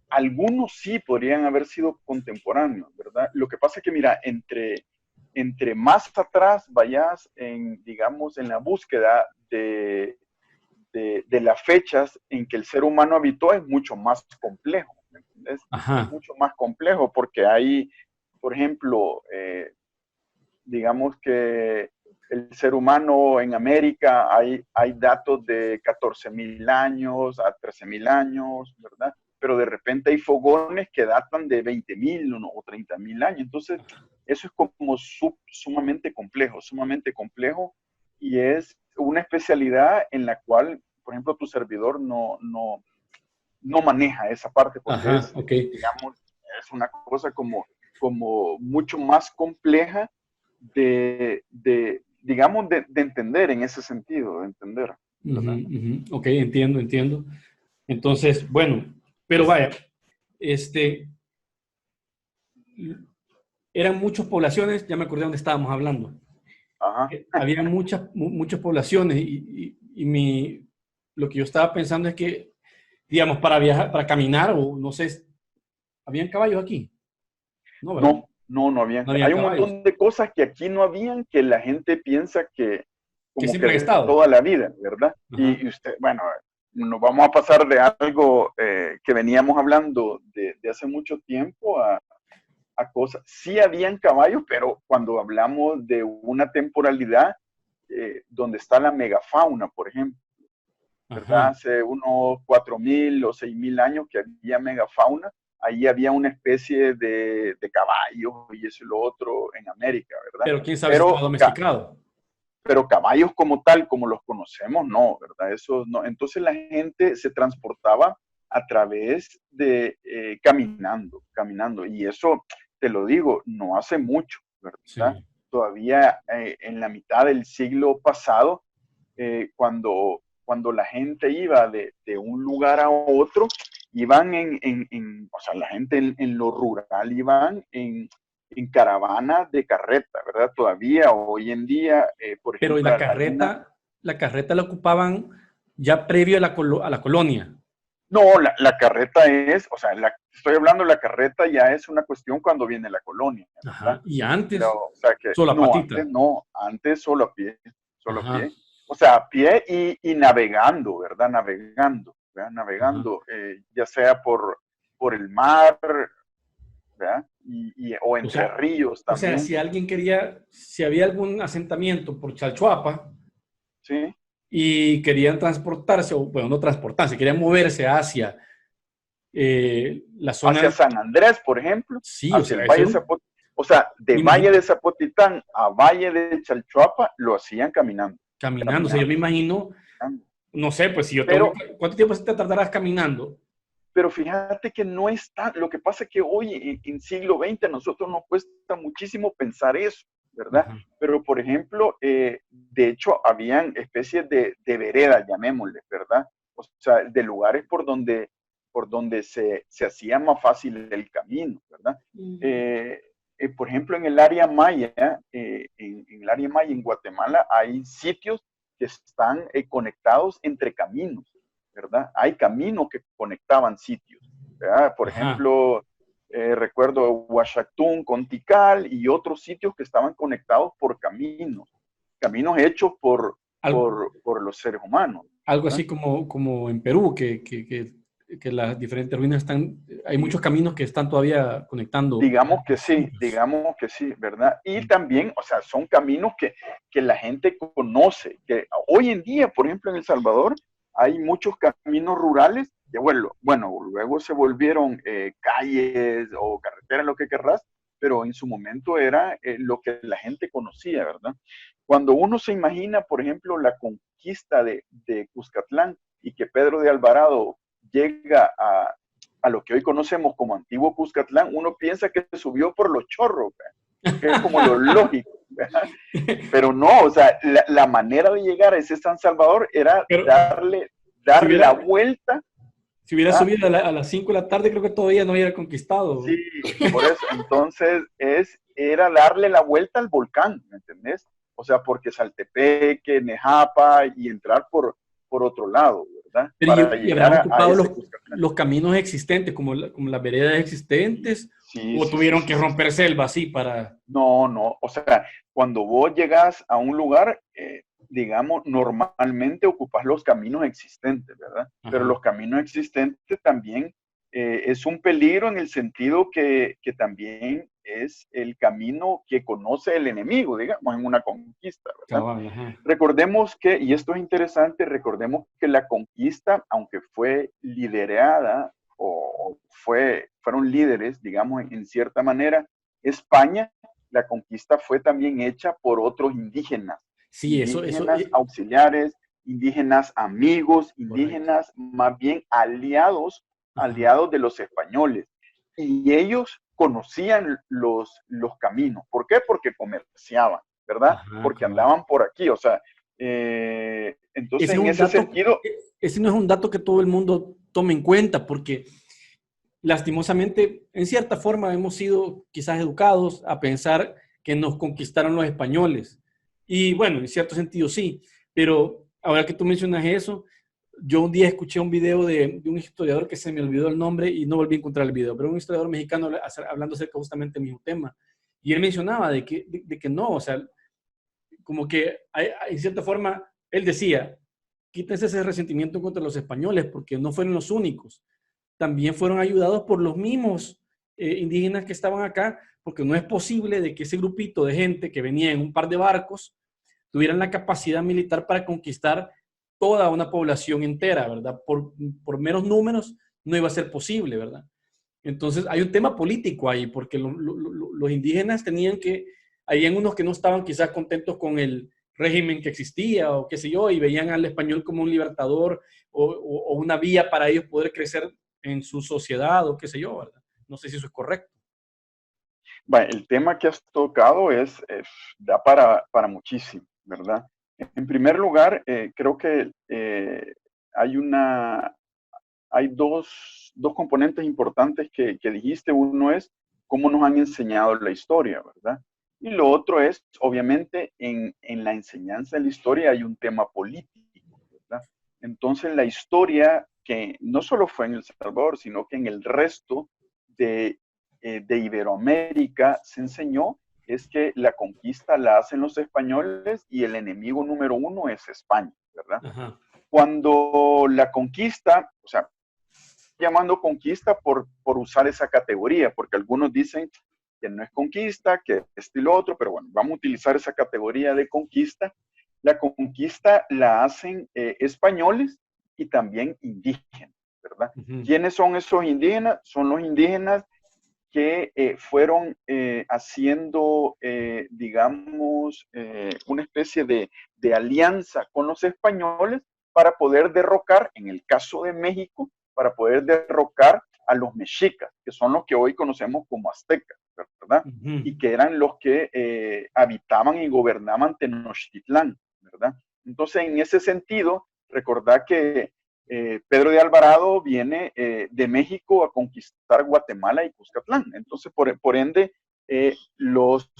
algunos sí podrían haber sido contemporáneos, ¿verdad? Lo que pasa es que, mira, entre más atrás vayas digamos, en la búsqueda de las fechas en que el ser humano habitó, es mucho más complejo, ¿me entiendes? Ajá. Es mucho más complejo porque hay, por ejemplo, digamos que el ser humano en América, hay datos de 14.000 años a 13.000 años, ¿verdad? Pero de repente hay fogones que datan de 20.000 o 30.000 años. Entonces, eso es como sumamente complejo, y es una especialidad en la cual, por ejemplo, tu servidor no maneja esa parte, porque Ajá, okay. digamos, es una cosa como mucho más compleja digamos, de entender en ese sentido, de entender, ¿verdad? Ok, entiendo. Entonces, bueno, pero vaya, eran muchas poblaciones, ya me acordé dónde estábamos hablando. Ajá. Había muchas poblaciones lo que yo estaba pensando es que, digamos, para viajar, para caminar o no sé, ¿habían caballos aquí? No, ¿verdad? No habían. No habían Hay un caballos. montón de cosas que aquí no habían, que la gente piensa que como siempre han que estado. toda la vida, ¿verdad? Y usted, bueno, nos vamos a pasar de algo que veníamos hablando de hace mucho tiempo a cosas. Sí habían caballos, pero cuando hablamos de una temporalidad donde está la megafauna, por ejemplo, ¿verdad? Ajá. Hace unos 4.000 o 6.000 años que había megafauna, ahí había una especie de caballos y eso y lo otro en América, ¿verdad? Pero quién sabe si estaba domesticado. Pero caballos como tal, como los conocemos, no, ¿verdad? Eso no. Entonces la gente se transportaba a través de caminando, y eso, te lo digo, no hace mucho, ¿verdad? Sí. Todavía en la mitad del siglo pasado, cuando la gente iba de un lugar a otro, iban o sea, la gente en lo rural iban en caravanas de carreta, ¿verdad? Todavía hoy en día, por Pero ejemplo, la carreta la ocupaban ya previo a la colonia. No, la carreta es, o sea, estoy hablando de la carreta ya es una cuestión cuando viene la colonia, ¿verdad? Ajá. Y antes, O sea que, solo a patita. antes solo a pie, Ajá. O sea, a pie y navegando, ¿verdad? Navegando, ya sea por el mar, ¿verdad? O entre ríos O sea, también. si había algún asentamiento por Chalchuapa, Sí. y querían transportarse, o bueno, no transportarse, querían moverse hacia la zona... Hacia San Andrés, por ejemplo, Sí, o hacia sea, el Valle de Zapotitlán. O sea, de Valle de Zapotitlán a Valle de Chalchuapa lo hacían caminando. Caminando, o sea, yo me imagino, no sé, pues si yo tengo... ¿Cuánto tiempo te tardarás caminando? Pero fíjate que no está, lo que pasa es que hoy en siglo XX a nosotros nos cuesta muchísimo pensar eso, ¿verdad? Ajá. Pero, por ejemplo, de hecho, habían especies de veredas, llamémosle, ¿verdad? O sea, de lugares por donde se hacía más fácil el camino, ¿verdad? Por ejemplo, en el área maya, en Guatemala, hay sitios que están conectados entre caminos, ¿verdad? Hay caminos que conectaban sitios, ¿verdad? Por ejemplo, recuerdo Huachactún con Tikal y otros sitios que estaban conectados por caminos hechos por los seres humanos. Algo ¿verdad? Así como en Perú, que las diferentes ruinas hay muchos caminos que están todavía conectando. Digamos que sí, ¿verdad? Y también, o sea, son caminos que la gente conoce, que hoy en día, por ejemplo, en El Salvador, hay muchos caminos rurales que, bueno, luego se volvieron calles o carreteras, lo que querrás, pero en su momento era lo que la gente conocía, ¿verdad? Cuando uno se imagina, por ejemplo, la conquista de Cuscatlán y que Pedro de Alvarado llega a lo que hoy conocemos como Antiguo Cuscatlán, uno piensa que subió por los chorros, ¿verdad? Que es como lo lógico, ¿verdad? Pero no, o sea, la manera de llegar a ese San Salvador era darle la vuelta. Si hubiera subido a las 5 de la tarde, creo que todavía no hubiera conquistado. Sí, por eso, entonces era darle la vuelta al volcán, ¿me entendés? O sea, porque Saltepeque, Nejapa y entrar por por otro lado, ¿verdad? Pero Para y llegar habrán a ocupado ese Cuscatlán. los caminos existentes, como las veredas existentes, Sí, o sí, sí, tuvieron sí, que sí. romper selva así para... No, no, o sea, cuando vos llegas a un lugar, digamos, normalmente ocupas los caminos existentes, ¿verdad? Pero Ajá. los caminos existentes también es un peligro en el sentido que también es el camino que conoce el enemigo, digamos, en una conquista, ¿verdad? Cabal, ajá. Recordemos que, y esto es interesante, recordemos que la conquista, aunque fue liderada o fueron líderes, digamos, en cierta manera, España, la conquista fue también hecha por otros indígenas, Sí, eso, indígenas auxiliares, indígenas amigos, correcto. indígenas más bien aliados, Ajá. aliados de los españoles. Y ellos conocían los caminos. ¿Por qué? Porque comerciaban, ¿verdad? Ajá, Porque cabal. andaban por aquí. O sea, Ese entonces es en un ese dato, sentido, ese no es un dato que todo el mundo tome en cuenta, porque lastimosamente, en cierta forma, hemos sido quizás educados a pensar que nos conquistaron los españoles. Y bueno, en cierto sentido sí, pero ahora que tú mencionas eso, yo un día escuché un video de un historiador que se me olvidó el nombre y no volví a encontrar el video, pero un historiador mexicano hablando acerca justamente del mismo tema. Y él mencionaba de que no, o sea, como que en cierta forma, él decía, quítense ese resentimiento contra los españoles porque no fueron los únicos. También fueron ayudados por los mismos indígenas que estaban acá, porque no es posible de que ese grupito de gente que venía en un par de barcos tuvieran la capacidad militar para conquistar toda una población entera, ¿verdad? Por meros números no iba a ser posible, ¿verdad? Entonces hay un tema político ahí, porque los indígenas tenían que, habían unos que no estaban quizás contentos con el régimen que existía o qué sé yo, y veían al español como un libertador o una vía para ellos poder crecer en su sociedad o qué sé yo, ¿verdad? No sé si eso es correcto. el tema que has tocado da para muchísimo, ¿verdad? En primer lugar, creo que hay hay dos componentes importantes que dijiste. Uno es cómo nos han enseñado la historia, ¿verdad? Y lo otro es, obviamente, en la enseñanza de la historia hay un tema político, ¿verdad? Entonces, la historia que no solo fue en El Salvador, sino que en el resto de Iberoamérica se enseñó es que la conquista la hacen los españoles y el enemigo número uno es España, ¿verdad? Ajá. Cuando la conquista, o sea, llamando conquista por usar esa categoría, porque algunos dicen que no es conquista, que esto y lo otro, pero bueno, vamos a utilizar esa categoría de conquista. La conquista la hacen españoles y también indígenas, ¿verdad? Uh-huh. ¿Quiénes son esos indígenas? Son los indígenas que fueron haciendo, digamos, una especie de alianza con los españoles para poder derrocar, en el caso de México, para poder derrocar a los mexicas, que son los que hoy conocemos como aztecas, ¿verdad? Uh-huh. Y que eran los que habitaban y gobernaban Tenochtitlán, ¿verdad? Entonces, en ese sentido, recordad que Pedro de Alvarado viene de México a conquistar Guatemala y Cuscatlán. Entonces, por ende, los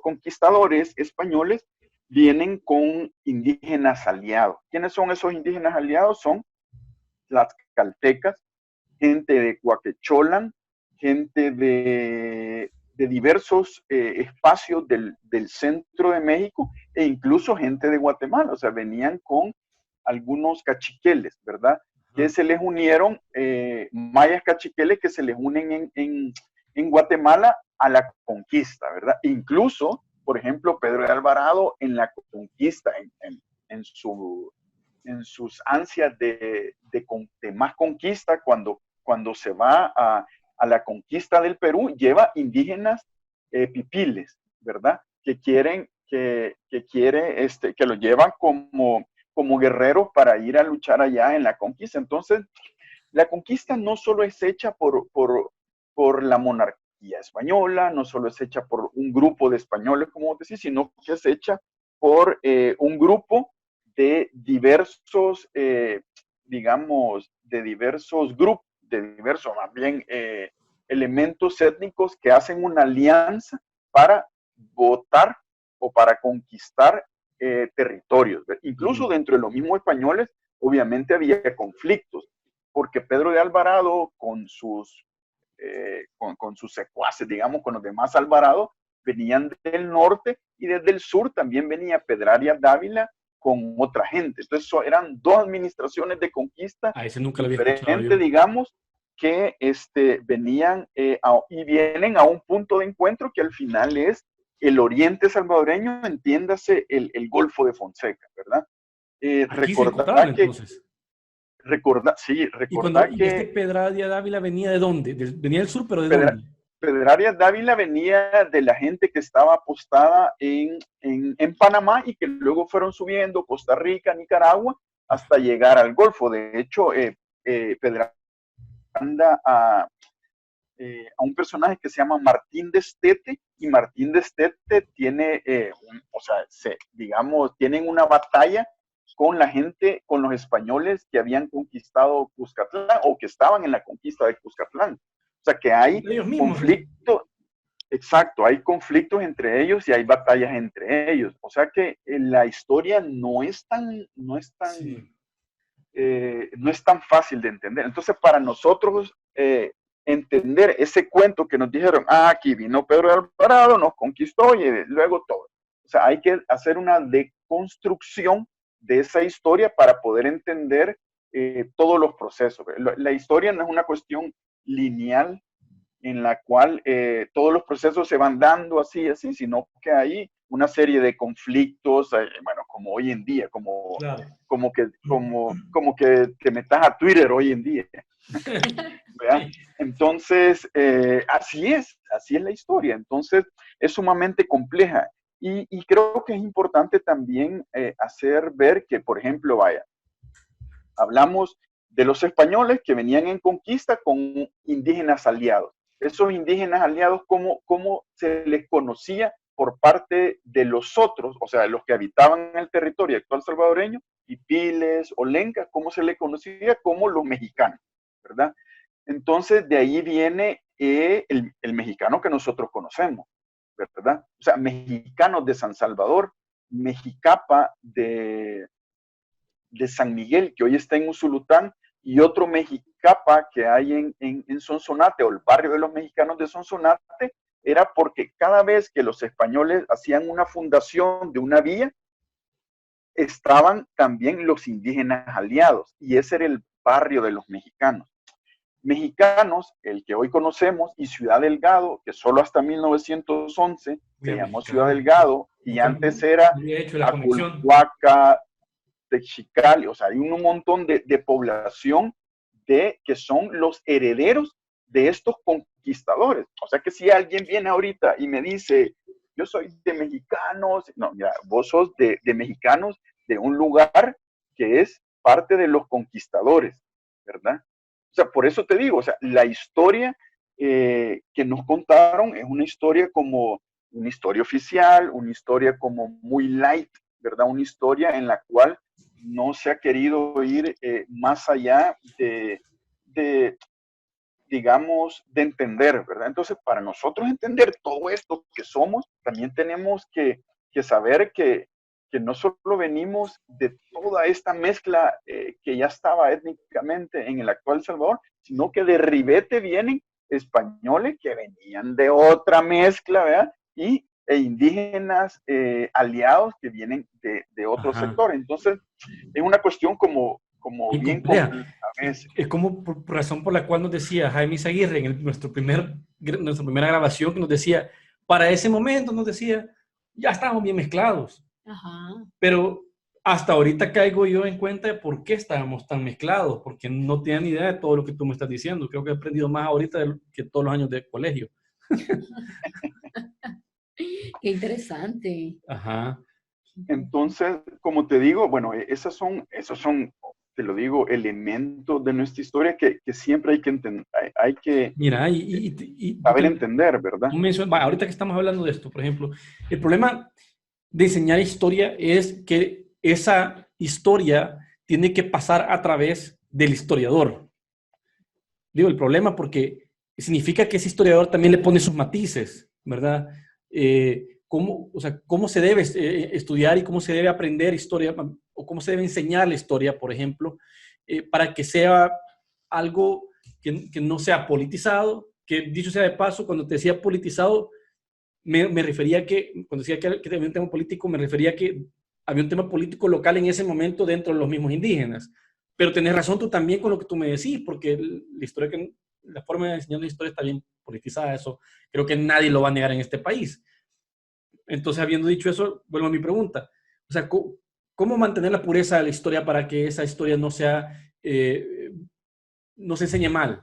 conquistadores españoles vienen con indígenas aliados. ¿Quiénes son esos indígenas aliados? Son las caltecas, gente de Coaquecholan, gente de diversos espacios del centro de México e incluso gente de Guatemala. O sea, venían con algunos cachiqueles, ¿verdad? Que se les unieron, mayas cachiqueles que se les unen en Guatemala a la conquista, ¿verdad? Incluso, por ejemplo, Pedro de Alvarado en la conquista, en sus ansias de más conquista, cuando se va a la conquista del Perú, lleva indígenas pipiles, ¿verdad? Que lo llevan como guerreros para ir a luchar allá en la conquista. Entonces, la conquista no solo es hecha por la monarquía española, no solo es hecha por un grupo de españoles, como vos decís, sino que es hecha por un grupo de diversos, digamos, de diversos grupos, de diversos más bien elementos étnicos que hacen una alianza para votar o para conquistar territorios. Incluso dentro de los mismos españoles obviamente había conflictos, porque Pedro de Alvarado con sus secuaces, digamos, con los demás Alvarado, venían del norte y desde el sur también venía Pedrarias Dávila con otra gente. Entonces eran dos administraciones de conquista diferentes, digamos, que venían y vienen a un punto de encuentro que al final es el oriente salvadoreño, entiéndase el Golfo de Fonseca, ¿verdad? Recordar que... Entonces. Recordar que... ¿Y este Pedrarias Dávila venía de dónde? Venía del sur, pero ¿de dónde? Pedrarias Dávila venía de la gente que estaba apostada en Panamá y que luego fueron subiendo Costa Rica, Nicaragua, hasta llegar al Golfo. De hecho, Pedrarias anda a un personaje que se llama Martín de Estete, y Martín de Estete tiene, tienen una batalla con la gente, con los españoles que habían conquistado Cuscatlán o que estaban en la conquista de Cuscatlán. O sea que hay conflictos, exacto, hay conflictos entre ellos y hay batallas entre ellos. O sea que la historia no es tan fácil de entender. Entonces, para nosotros entender ese cuento que nos dijeron, aquí vino Pedro de Alvarado, nos conquistó y luego todo. O sea, hay que hacer una deconstrucción de esa historia para poder entender todos los procesos. La historia no es una cuestión lineal en la cual todos los procesos se van dando así, sino que hay una serie de conflictos, bueno, como hoy en día, como que te metas a Twitter hoy en día. Entonces, así es la historia. Entonces, es sumamente compleja. Y creo que es importante también hacer ver que, por ejemplo, hablamos de los españoles que venían en conquista con indígenas aliados. Esos indígenas aliados, ¿cómo se les conocía por parte de los otros, o sea, los que habitaban en el territorio actual salvadoreño, Ipiles o Lencas, cómo se les conocía? Como los mexicanos, ¿verdad? Entonces, de ahí viene el mexicano que nosotros conocemos, ¿verdad? O sea, mexicanos de San Salvador, Mexicapa de San Miguel, que hoy está en Usulután, y otro Mexicapa que hay en Sonsonate, o el barrio de los mexicanos de Sonsonate, era porque cada vez que los españoles hacían una fundación de una vía, estaban también los indígenas aliados, y ese era el barrio de los mexicanos. Mexicanos, el que hoy conocemos, y Ciudad Delgado, que solo hasta 1911 se llamó Ciudad Delgado, y antes era Aculhuaca, Texicali, o sea, hay un montón de población que son los herederos de estos conquistadores. O sea que si alguien viene ahorita y me dice, yo soy de mexicanos, no, mira, vos sos de mexicanos de un lugar que es parte de los conquistadores, ¿verdad? O sea, por eso te digo, o sea, la historia que nos contaron es una historia como una historia oficial, una historia como muy light, ¿verdad? Una historia en la cual no se ha querido ir más allá digamos, de entender, ¿verdad? Entonces, para nosotros entender todo esto que somos, también tenemos que saber que no solo venimos de toda esta mezcla que ya estaba étnicamente en el actual Salvador, sino que de ribete vienen españoles que venían de otra mezcla, ¿verdad? E indígenas aliados que vienen de otro sector. Entonces, es una cuestión como bien compleja. Es como por razón por la cual nos decía Jaime Izaguirre en nuestra primera grabación, que nos decía, para ese momento nos decía, ya estábamos bien mezclados. Ajá. Pero hasta ahorita caigo yo en cuenta de por qué estábamos tan mezclados, porque no tenía ni idea de todo lo que tú me estás diciendo. Creo que he aprendido más ahorita que todos los años de colegio. Qué interesante. Ajá. Entonces, como te digo, bueno, esos son, te lo digo, elementos de nuestra historia que siempre hay que entender, hay que saber entender, ¿verdad? Ahorita que estamos hablando de esto, por ejemplo, el problema de enseñar historia es que esa historia tiene que pasar a través del historiador. Digo, el problema porque significa que ese historiador también le pone sus matices, ¿verdad? ¿Cómo se debe estudiar y cómo se debe aprender historia? o cómo se debe enseñar la historia, por ejemplo, para que sea algo que no sea politizado, que dicho sea de paso, cuando te decía politizado, me refería que, cuando decía que había un tema político, me refería que había un tema político local en ese momento dentro de los mismos indígenas. Pero tenés razón tú también con lo que tú me decís, porque la historia la forma de enseñar la historia está bien politizada, eso creo que nadie lo va a negar en este país. Entonces, habiendo dicho eso, vuelvo a mi pregunta. O sea, ¿cómo mantener la pureza de la historia para que esa historia no sea, no se enseñe mal?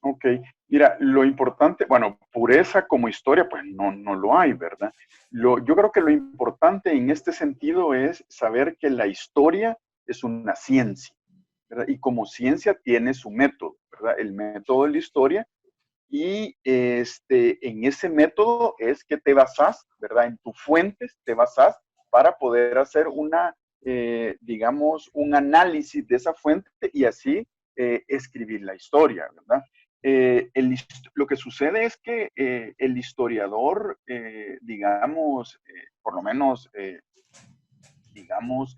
Ok, mira, lo importante, bueno, pureza como historia, pues no lo hay, ¿verdad? Yo creo que lo importante en este sentido es saber que la historia es una ciencia, ¿verdad? Y como ciencia tiene su método, ¿verdad? El método de la historia. Y en ese método es que te basas, ¿verdad? En tus fuentes te basas para poder hacer digamos, un análisis de esa fuente y así escribir la historia, ¿verdad? Lo que sucede es que el historiador, digamos, por lo menos, digamos,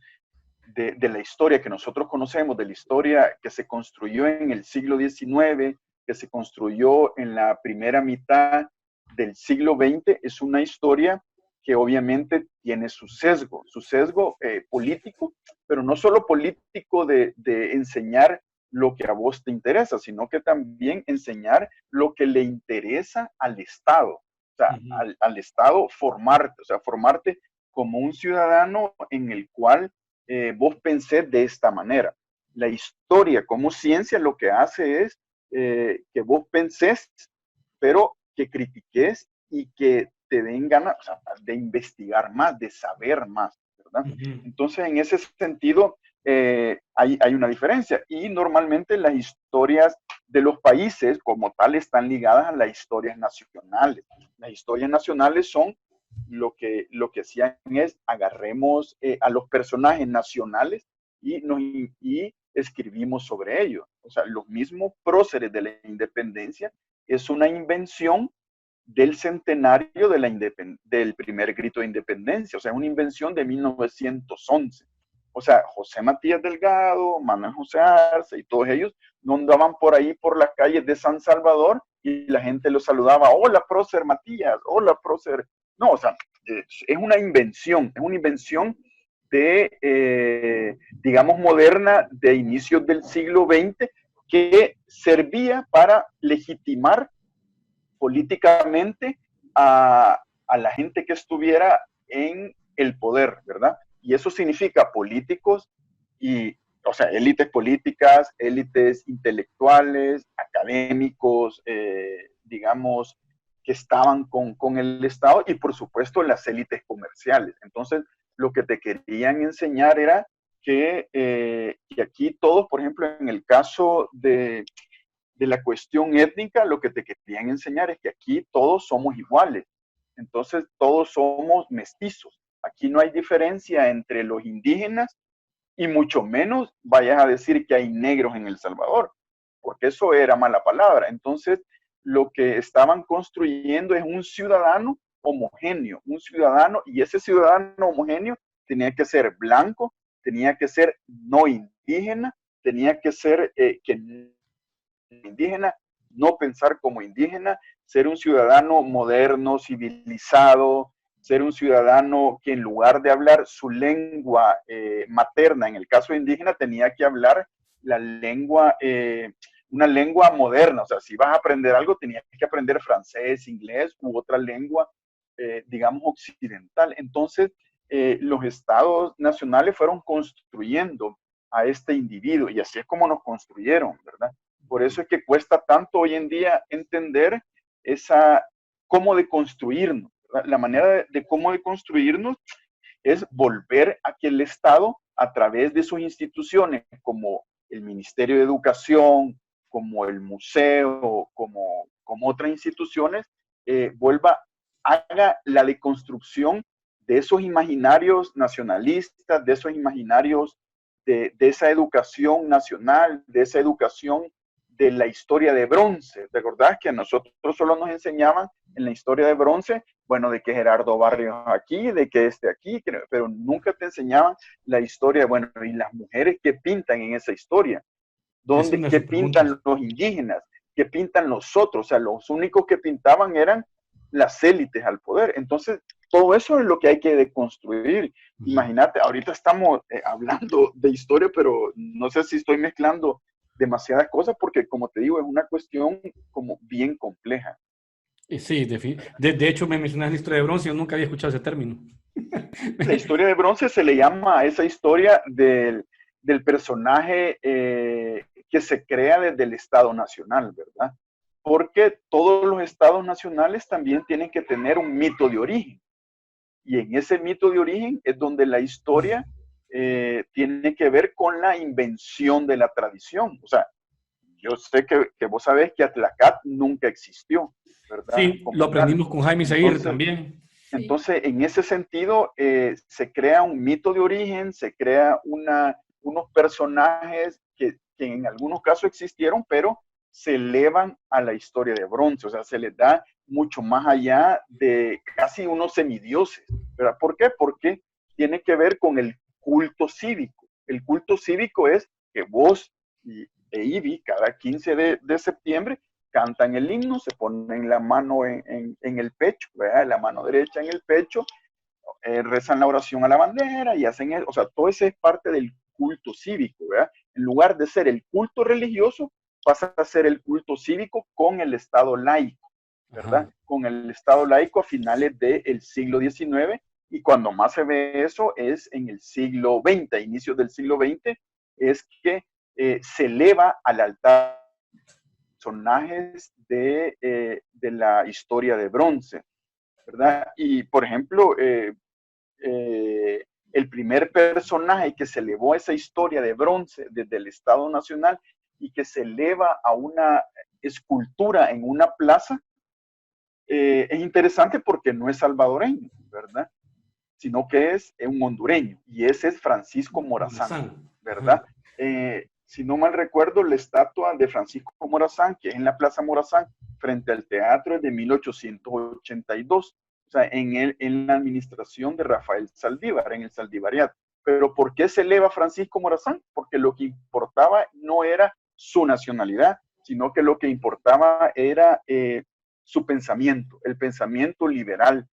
de la historia que nosotros conocemos, de la historia que se construyó en el siglo XIX, que se construyó en la primera mitad del siglo XX, es una historia que obviamente tiene su sesgo político, pero no solo político de enseñar lo que a vos te interesa, sino que también enseñar lo que le interesa al Estado. O sea, al Estado formarte, o sea, formarte como un ciudadano en el cual vos pensés de esta manera. La historia como ciencia lo que hace es que vos pensés, pero que critiques y que te den ganas, o sea, de investigar más, de saber más, ¿verdad? Entonces, en ese sentido, hay una diferencia. Y normalmente las historias de los países como tal están ligadas a las historias nacionales. Las historias nacionales son lo que hacían es agarremos a los personajes nacionales y escribimos sobre ellos. O sea, los mismos próceres de la independencia es una invención del centenario del primer grito de independencia, o sea, una invención de 1911. O sea, José Matías Delgado, Manuel José Arce y todos ellos no andaban por ahí por las calles de San Salvador y la gente los saludaba, hola, prócer Matías, hola, prócer. No, o sea, es una invención de, digamos, moderna de inicios del siglo XX que servía para legitimar políticamente a la gente que estuviera en el poder, ¿verdad? Y eso significa políticos y, o sea, élites políticas, élites intelectuales, académicos, digamos, que estaban con el Estado y, por supuesto, las élites comerciales. Entonces, lo que te querían enseñar era que aquí todos, por ejemplo, en el caso de la cuestión étnica, lo que te querían enseñar es que aquí todos somos iguales. Entonces, todos somos mestizos. Aquí no hay diferencia entre los indígenas y mucho menos vayas a decir que hay negros en El Salvador, porque eso era mala palabra. Entonces, lo que estaban construyendo es un ciudadano homogéneo, un ciudadano, y ese ciudadano homogéneo tenía que ser blanco, tenía que ser no indígena, tenía que ser que indígena, no pensar como indígena, ser un ciudadano moderno, civilizado, ser un ciudadano que en lugar de hablar su lengua materna, en el caso indígena, tenía que hablar la lengua, una lengua moderna. O sea, si vas a aprender algo, tenías que aprender francés, inglés u otra lengua, digamos, occidental. Entonces, los estados nacionales fueron construyendo a este individuo y así es como nos construyeron, ¿verdad? Por eso es que cuesta tanto hoy en día entender cómo deconstruirnos. La manera de cómo deconstruirnos es volver a que el Estado, a través de sus instituciones, como el Ministerio de Educación, como el museo, como otras instituciones, haga la deconstrucción de esos imaginarios nacionalistas, de esos imaginarios de esa educación nacional, de esa educación de la historia de bronce. ¿Te acordás que a nosotros solo nos enseñaban en la historia de bronce, bueno, de que Gerardo Barrios aquí, de que aquí, pero nunca te enseñaban la historia, bueno, y las mujeres que pintan en esa historia, qué pintan los indígenas, qué pintan los otros, o sea, los únicos que pintaban eran las élites al poder. Entonces, todo eso es lo que hay que deconstruir. Imagínate, ahorita estamos hablando de historia, pero no sé si estoy mezclando demasiadas cosas porque, como te digo, es una cuestión como bien compleja. Sí, de hecho me mencionas la historia de bronce, yo nunca había escuchado ese término. La historia de bronce se le llama a esa historia del personaje que se crea desde el Estado Nacional, ¿verdad? Porque todos los estados nacionales también tienen que tener un mito de origen. Y en ese mito de origen es donde la historia tiene que ver con la invención de la tradición. O sea, yo sé que vos sabés que Atlacat nunca existió, ¿verdad? Sí, lo aprendimos con Jaime Izaguirre también. Entonces, en ese sentido, se crea un mito de origen, se crea unos personajes que en algunos casos existieron, pero se elevan a la historia de bronce, o sea, se les da mucho más allá de casi unos semidioses, ¿verdad? ¿Por qué? Porque tiene que ver con el culto cívico. El culto cívico es que vos e Ivy cada 15 de septiembre cantan el himno, se ponen la mano en el pecho, ¿verdad? La mano derecha en el pecho, rezan la oración a la bandera y hacen eso. O sea, todo eso es parte del culto cívico, ¿verdad? En lugar de ser el culto religioso, pasa a ser el culto cívico con el Estado laico, ¿verdad? Ajá. Con el Estado laico a finales del siglo XIX, y cuando más se ve eso es en el siglo XX, a inicios del siglo XX, es que se eleva al altar personajes de la historia de bronce, ¿verdad? Y, por ejemplo, el primer personaje que se elevó a esa historia de bronce desde el Estado Nacional y que se eleva a una escultura en una plaza, es interesante porque no es salvadoreño, ¿verdad? Sino que es un hondureño, y ese es Francisco Morazán, ¿verdad? Si no mal recuerdo, la estatua de Francisco Morazán, que es en la Plaza Morazán, frente al teatro, es de 1882, o sea, en la administración de Rafael Saldívar, en el Saldivariato. Pero ¿por qué se eleva Francisco Morazán? Porque lo que importaba no era su nacionalidad, sino que lo que importaba era su pensamiento, el pensamiento liberal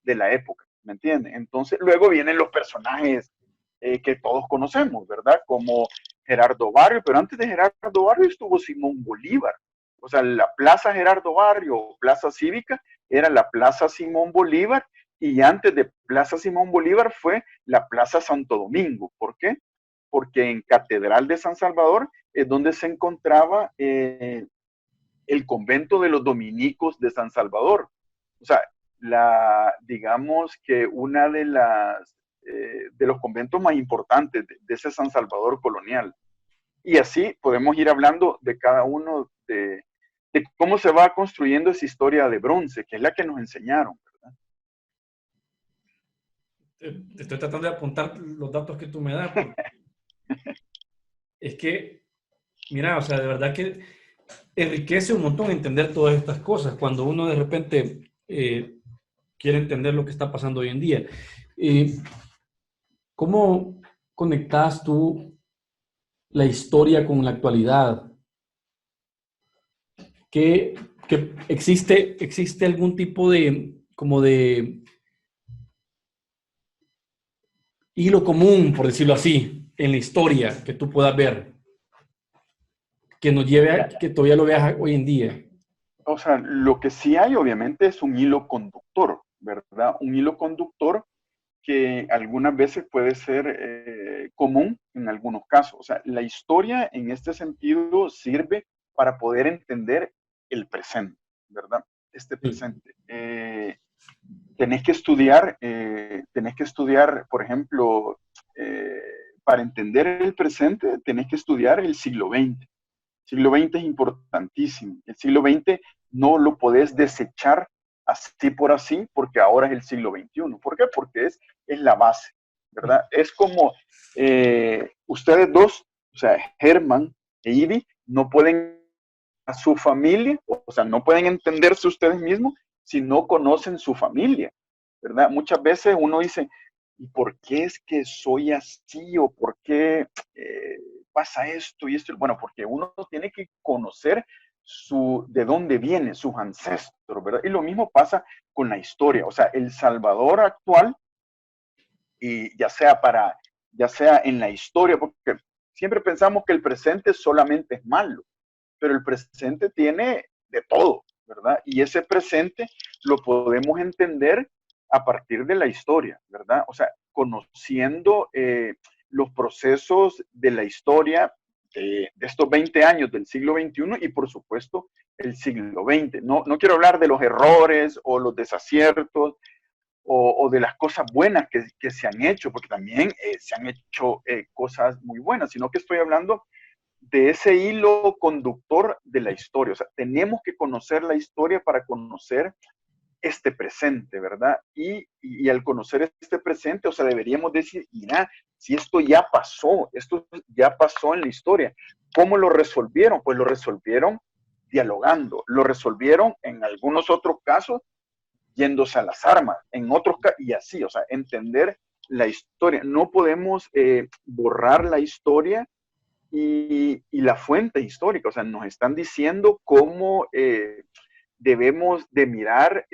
de la época, ¿me entienden? Entonces, luego vienen los personajes que todos conocemos, ¿verdad? Como Gerardo Barrio, pero antes de Gerardo Barrio estuvo Simón Bolívar. O sea, la Plaza Gerardo Barrio, Plaza Cívica, era la Plaza Simón Bolívar, y antes de Plaza Simón Bolívar fue la Plaza Santo Domingo. ¿Por qué? Porque en Catedral de San Salvador es donde se encontraba el convento de los dominicos de San Salvador. O sea, digamos que una de los conventos más importantes de ese San Salvador colonial. Y así podemos ir hablando de cada uno de cómo se va construyendo esa historia de bronce, que es la que nos enseñaron, ¿verdad? Estoy tratando de apuntar los datos que tú me das. Es que, mira, o sea, de verdad que enriquece un montón entender todas estas cosas cuando uno de repente quiere entender lo que está pasando hoy en día. ¿Cómo conectas tú la historia con la actualidad? ¿Que existe algún tipo de hilo común, por decirlo así, en la historia que tú puedas ver, que nos lleve a que todavía lo veas hoy en día? O sea, lo que sí hay obviamente es un hilo conductor, ¿verdad? Un hilo conductor que algunas veces puede ser común en algunos casos. O sea, la historia en este sentido sirve para poder entender el presente, ¿verdad? Este presente. Tenés que estudiar, por ejemplo, para entender el presente, tenés que estudiar el siglo XX. El siglo XX es importantísimo. El siglo XX no lo podés desechar así por así, porque ahora es el siglo XXI. ¿Por qué? Porque es la base, ¿verdad? Es como ustedes dos, o sea, Germán e Ivy, no pueden su familia, o sea, no pueden entenderse ustedes mismos si no conocen su familia, ¿verdad? Muchas veces uno dice, ¿y por qué es que soy así? ¿O por qué pasa esto y esto? Bueno, porque uno tiene que conocer de dónde viene, sus ancestros, ¿verdad? Y lo mismo pasa con la historia. O sea, El Salvador actual, y ya sea en la historia, porque siempre pensamos que el presente solamente es malo, pero el presente tiene de todo, ¿verdad? Y ese presente lo podemos entender a partir de la historia, ¿verdad? O sea, conociendo los procesos de la historia de estos 20 años del siglo XXI y por supuesto el siglo XX. No quiero hablar de los errores o los desaciertos o de las cosas buenas que se han hecho, porque también se han hecho cosas muy buenas, sino que estoy hablando de ese hilo conductor de la historia. O sea, tenemos que conocer la historia para conocer este presente, ¿verdad? Y al conocer este presente, o sea, deberíamos decir, mira, si esto ya pasó en la historia, ¿cómo lo resolvieron? Pues lo resolvieron dialogando, lo resolvieron en algunos otros casos yéndose a las armas, en otros casos, y así, o sea, entender la historia. No podemos borrar la historia y la fuente histórica, o sea, nos están diciendo cómo debemos de mirar,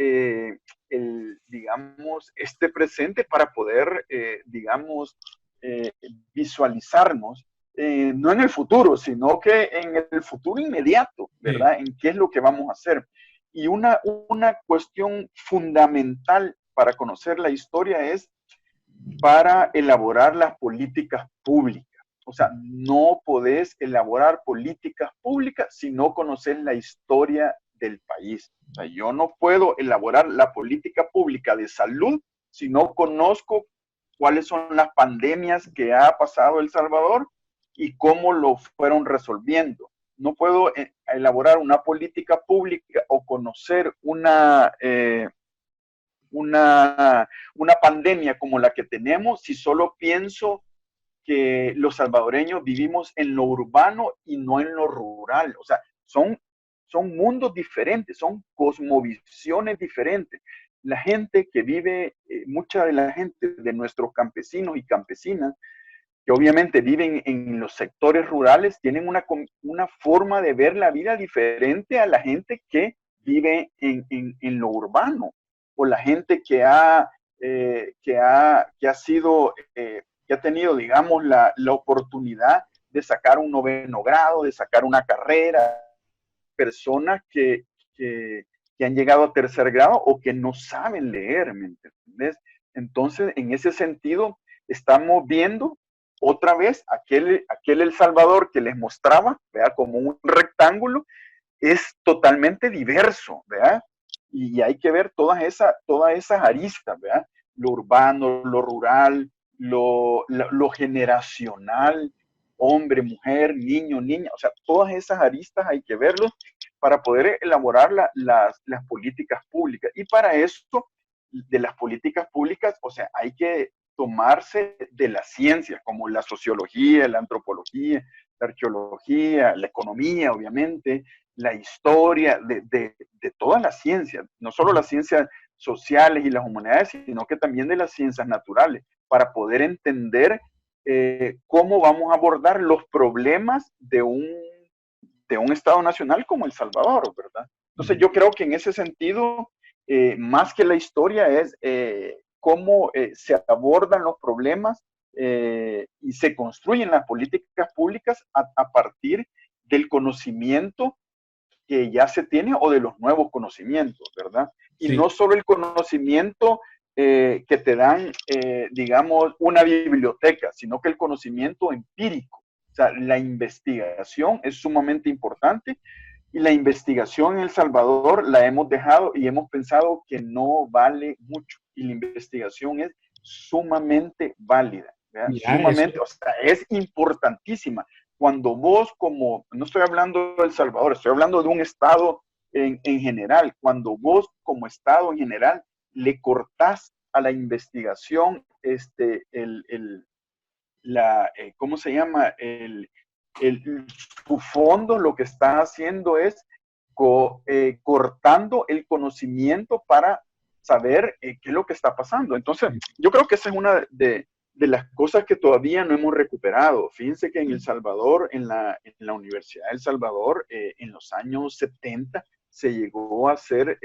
digamos, este presente para poder, digamos, visualizarnos, no en el futuro, sino que en el futuro inmediato, ¿verdad? En qué es lo que vamos a hacer. Y una cuestión fundamental para conocer la historia es para elaborar las políticas públicas. O sea, no podés elaborar políticas públicas si no conoces la historia del país. O sea, yo no puedo elaborar la política pública de salud si no conozco cuáles son las pandemias que ha pasado El Salvador y cómo lo fueron resolviendo. No puedo elaborar una política pública o conocer una pandemia como la que tenemos si solo pienso que los salvadoreños vivimos en lo urbano y no en lo rural. O sea, son mundos diferentes, son cosmovisiones diferentes. La gente que vive, mucha de la gente de nuestros campesinos y campesinas, que obviamente viven en los sectores rurales, tienen una forma de ver la vida diferente a la gente que vive en lo urbano, o la gente que ha tenido, digamos, la oportunidad de sacar un 9º grado, de sacar una carrera, personas que han llegado a 3er grado o que no saben leer, ¿me entiendes? Entonces, en ese sentido, estamos viendo otra vez aquel El Salvador que les mostraba, ¿verdad? Como un rectángulo, es totalmente diverso, ¿verdad? Y hay que ver todas esas aristas, ¿verdad? Lo urbano, lo rural, lo generacional, hombre, mujer, niño, niña, o sea, todas esas aristas hay que verlos para poder elaborar las políticas públicas. Y para eso, de las políticas públicas, o sea, hay que tomarse de las ciencias, como la sociología, la antropología, la arqueología, la economía, obviamente, la historia, de todas las ciencias, no solo las ciencias sociales y las humanidades, sino que también de las ciencias naturales, para poder entender cómo vamos a abordar los problemas de un Estado nacional como El Salvador, ¿verdad? Entonces yo creo que en ese sentido, más que la historia, es cómo se abordan los problemas y se construyen las políticas públicas a partir del conocimiento que ya se tiene o de los nuevos conocimientos, ¿verdad? Y sí, no solo el conocimiento que te dan, digamos, una biblioteca, sino que el conocimiento empírico. O sea, la investigación es sumamente importante y la investigación en El Salvador la hemos dejado y hemos pensado que no vale mucho. Y la investigación es sumamente válida, ¿verdad? Sumamente, o sea, es importantísima. Cuando vos no estoy hablando de El Salvador, estoy hablando de un estado en general, cuando vos como estado en general le cortás a la investigación ¿cómo se llama? su fondo lo que está haciendo es cortando el conocimiento para saber qué es lo que está pasando. Entonces, yo creo que esa es una de las cosas que todavía no hemos recuperado. Fíjense que en El Salvador, en la Universidad de El Salvador, en los años 70, se llegó a hacer,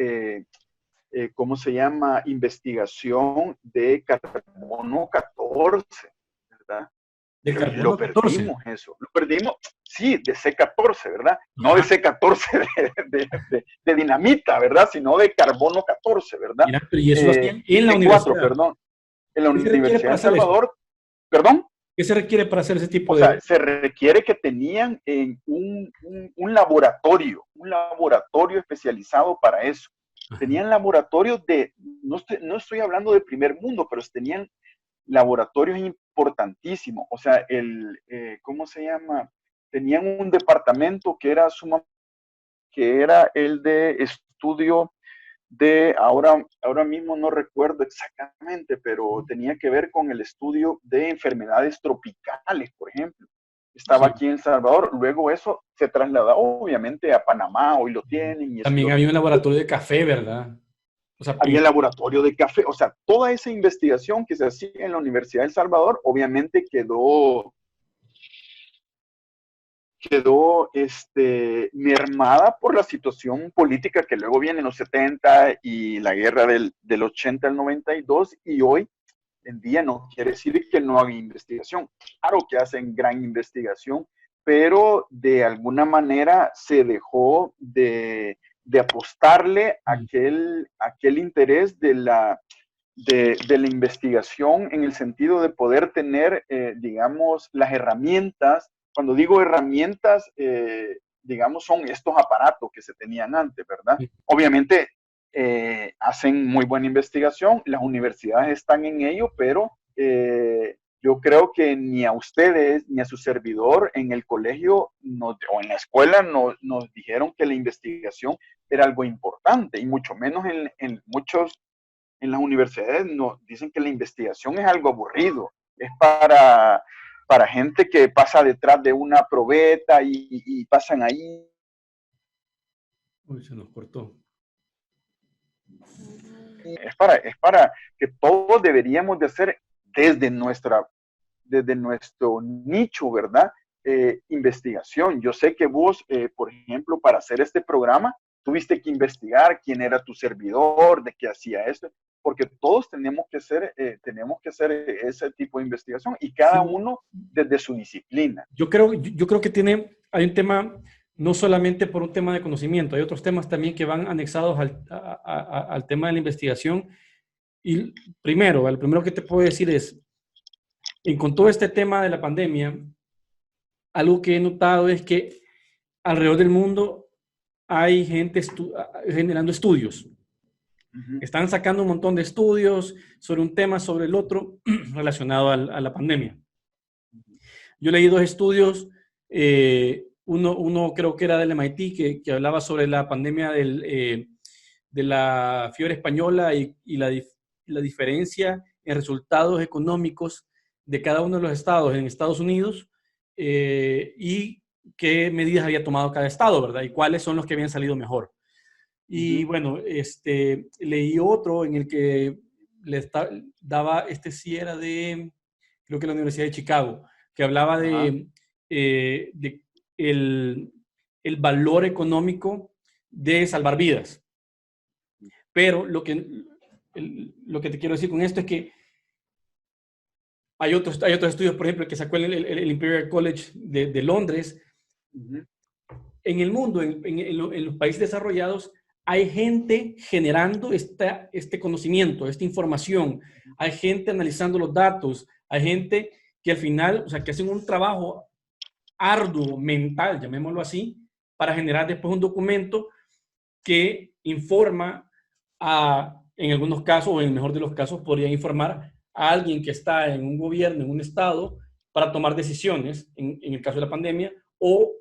¿cómo se llama? Investigación de carbono 14, ¿verdad? ¿De carbono Lo 14? perdimos eso. Lo perdimos, sí, de C14, ¿verdad? No de C14 de dinamita, ¿verdad? Sino de carbono 14, ¿verdad? Mira, y eso lo hacían en la universidad. Perdón. En la ¿Qué se requiere Universidad para de hacer Salvador, eso? ¿perdón? ¿Qué se requiere para hacer ese tipo O de...? sea, se requiere que tenían un laboratorio especializado para eso. Tenían laboratorios no estoy hablando de primer mundo, pero tenían laboratorios importantísimos. O sea, ¿cómo se llama? Tenían un departamento que era el de estudio ahora mismo no recuerdo exactamente, pero tenía que ver con el estudio de enfermedades tropicales, por ejemplo. Estaba aquí en El Salvador, luego eso se trasladó obviamente a Panamá, hoy lo tienen. Y también había un laboratorio de café, ¿verdad? O sea, había laboratorio de café, o sea, toda esa investigación que se hacía en la Universidad de El Salvador, obviamente quedó mermada por la situación política que luego viene en los 70 y la guerra del 80 al 92, y hoy en día no quiere decir que no haga investigación. Claro que hacen gran investigación, pero de alguna manera se dejó de apostarle aquel interés de la investigación en el sentido de poder tener, digamos, las herramientas. Cuando digo herramientas, digamos, son estos aparatos que se tenían antes, ¿verdad? Obviamente hacen muy buena investigación, las universidades están en ello, pero yo creo que ni a ustedes ni a su servidor en el colegio o en la escuela nos dijeron que la investigación era algo importante, y mucho menos en las universidades nos dicen que la investigación es algo aburrido, es para gente que pasa detrás de una probeta y pasan ahí. Uy, se nos cortó. Es para que todos deberíamos de hacer desde nuestro nicho, ¿verdad? Investigación. Yo sé que vos, por ejemplo, para hacer este programa, tuviste que investigar quién era tu servidor, de qué hacía esto, porque todos tenemos que hacer ese tipo de investigación, y cada uno desde su disciplina. Yo creo que hay un tema, no solamente por un tema de conocimiento, hay otros temas también que van anexados al tema de la investigación. Y el primero que te puedo decir es, con todo este tema de la pandemia, algo que he notado es que alrededor del mundo hay gente generando estudios. Están sacando un montón de estudios sobre un tema, sobre el otro, relacionado a la pandemia. Yo leí 2 estudios, uno creo que era del MIT, que hablaba sobre la pandemia de la fiebre española y la diferencia en resultados económicos de cada uno de los estados en Estados Unidos, y qué medidas había tomado cada estado, ¿verdad? Y cuáles son los que habían salido mejor. Y bueno, leí otro en el que daba, sí era creo que la Universidad de Chicago, que hablaba de el valor económico de salvar vidas. Pero lo que te quiero decir con esto es que hay otros estudios, por ejemplo, que sacó el Imperial College de Londres. En el mundo, en los países desarrollados, hay gente generando este conocimiento, esta información. Hay gente analizando los datos. Hay gente que al final, o sea, que hacen un trabajo arduo, mental, llamémoslo así, para generar después un documento que informa en algunos casos, o en el mejor de los casos, podría informar a alguien que está en un gobierno, en un estado, para tomar decisiones, en el caso de la pandemia, o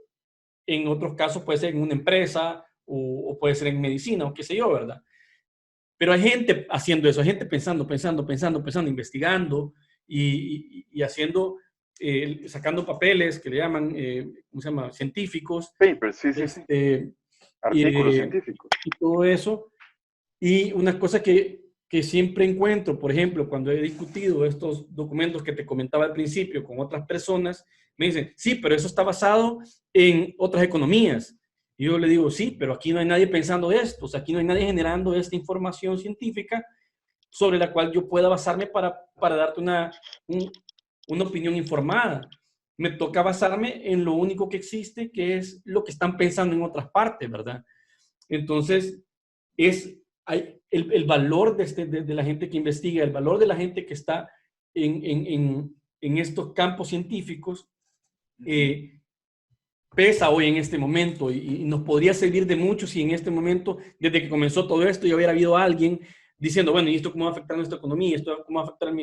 en otros casos puede ser en una empresa, o puede ser en medicina, o qué sé yo, ¿verdad? Pero hay gente haciendo eso, hay gente pensando, investigando y haciendo sacando papeles que le llaman, ¿cómo se llama? Científicos. Papers, sí, sí, sí. Artículos científicos. Y todo eso. Y una cosa que siempre encuentro, por ejemplo, cuando he discutido estos documentos que te comentaba al principio con otras personas, me dicen, sí, pero eso está basado en otras economías. Y yo le digo, sí, pero aquí no hay nadie pensando esto, o sea, aquí no hay nadie generando esta información científica sobre la cual yo pueda basarme para darte una opinión informada. Me toca basarme en lo único que existe, que es lo que están pensando en otras partes, ¿verdad? Entonces, el valor de la gente que investiga, el valor de la gente que está en estos campos científicos, pesa hoy en este momento y nos podría servir de mucho si en este momento, desde que comenzó todo esto, ya hubiera habido alguien diciendo, bueno, ¿y esto cómo va a afectar nuestra economía? ¿Esto cómo va a afectar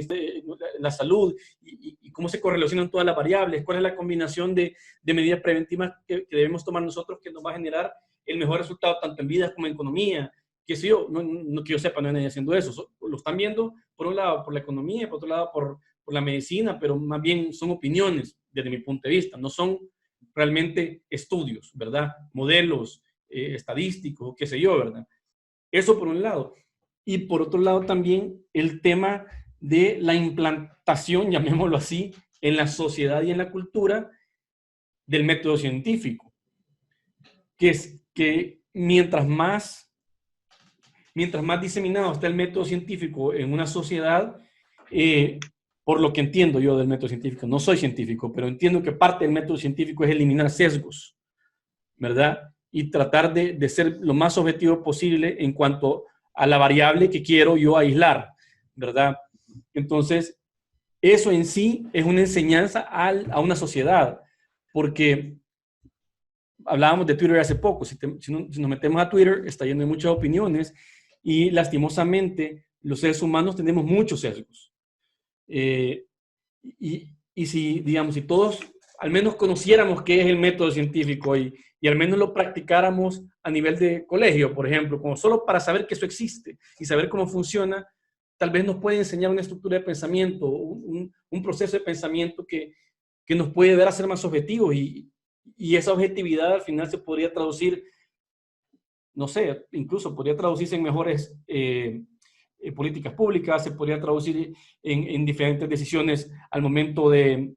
la salud? ¿Y cómo se correlacionan todas las variables? ¿Cuál es la combinación de medidas preventivas que debemos tomar nosotros que nos va a generar el mejor resultado tanto en vidas como en economía? ¿Qué sé yo? No que yo sepa, no hay nadie haciendo eso. Lo están viendo, por un lado, por la economía, por otro lado, por la medicina, pero más bien son opiniones desde mi punto de vista, no son realmente estudios, ¿verdad? Modelos estadísticos, qué sé yo, ¿verdad? Eso por un lado. Y por otro lado también el tema de la implantación, llamémoslo así, en la sociedad y en la cultura del método científico. Que es que mientras más diseminado está el método científico en una sociedad, por lo que entiendo yo del método científico, no soy científico, pero entiendo que parte del método científico es eliminar sesgos, ¿verdad? Y tratar de ser lo más objetivo posible en cuanto a la variable que quiero yo aislar, ¿verdad? Entonces, eso en sí es una enseñanza a una sociedad, porque hablábamos de Twitter hace poco, si nos metemos a Twitter, está lleno de muchas opiniones y lastimosamente los seres humanos tenemos muchos sesgos. Y si, digamos, si todos al menos conociéramos qué es el método científico y al menos lo practicáramos a nivel de colegio, por ejemplo, como solo para saber que eso existe y saber cómo funciona, tal vez nos puede enseñar una estructura de pensamiento, un proceso de pensamiento que nos puede dar a ser más objetivos y esa objetividad al final se podría traducir, no sé, incluso podría traducirse en mejores políticas públicas, se podría traducir en diferentes decisiones al momento de,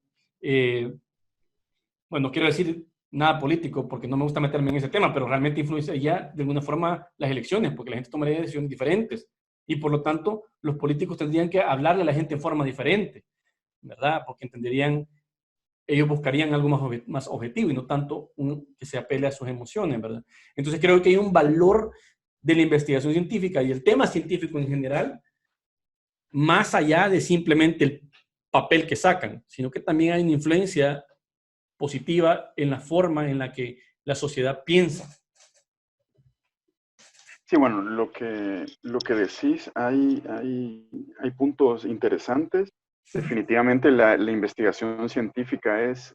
bueno, no quiero decir nada político porque no me gusta meterme en ese tema, pero realmente influenciaría de alguna forma las elecciones, porque la gente tomaría decisiones diferentes y por lo tanto los políticos tendrían que hablarle a la gente en forma diferente, ¿verdad? Porque entenderían, ellos buscarían algo más objetivo y no tanto que se apele a sus emociones, ¿verdad? Entonces creo que hay un valor de la investigación científica y el tema científico en general, más allá de simplemente el papel que sacan, sino que también hay una influencia positiva en la forma en la que la sociedad piensa. Sí, bueno, lo que decís, hay puntos interesantes. Definitivamente la investigación científica es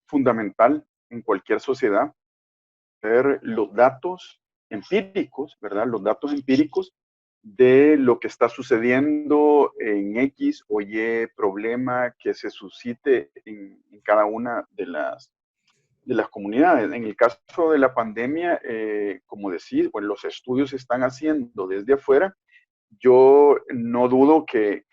fundamental en cualquier sociedad. Ver los datos empíricos, ¿verdad? Los datos empíricos de lo que está sucediendo en X o Y problema que se suscite en cada una de las comunidades. En el caso de la pandemia, como decís, bueno, los estudios se están haciendo desde afuera. Yo no dudo que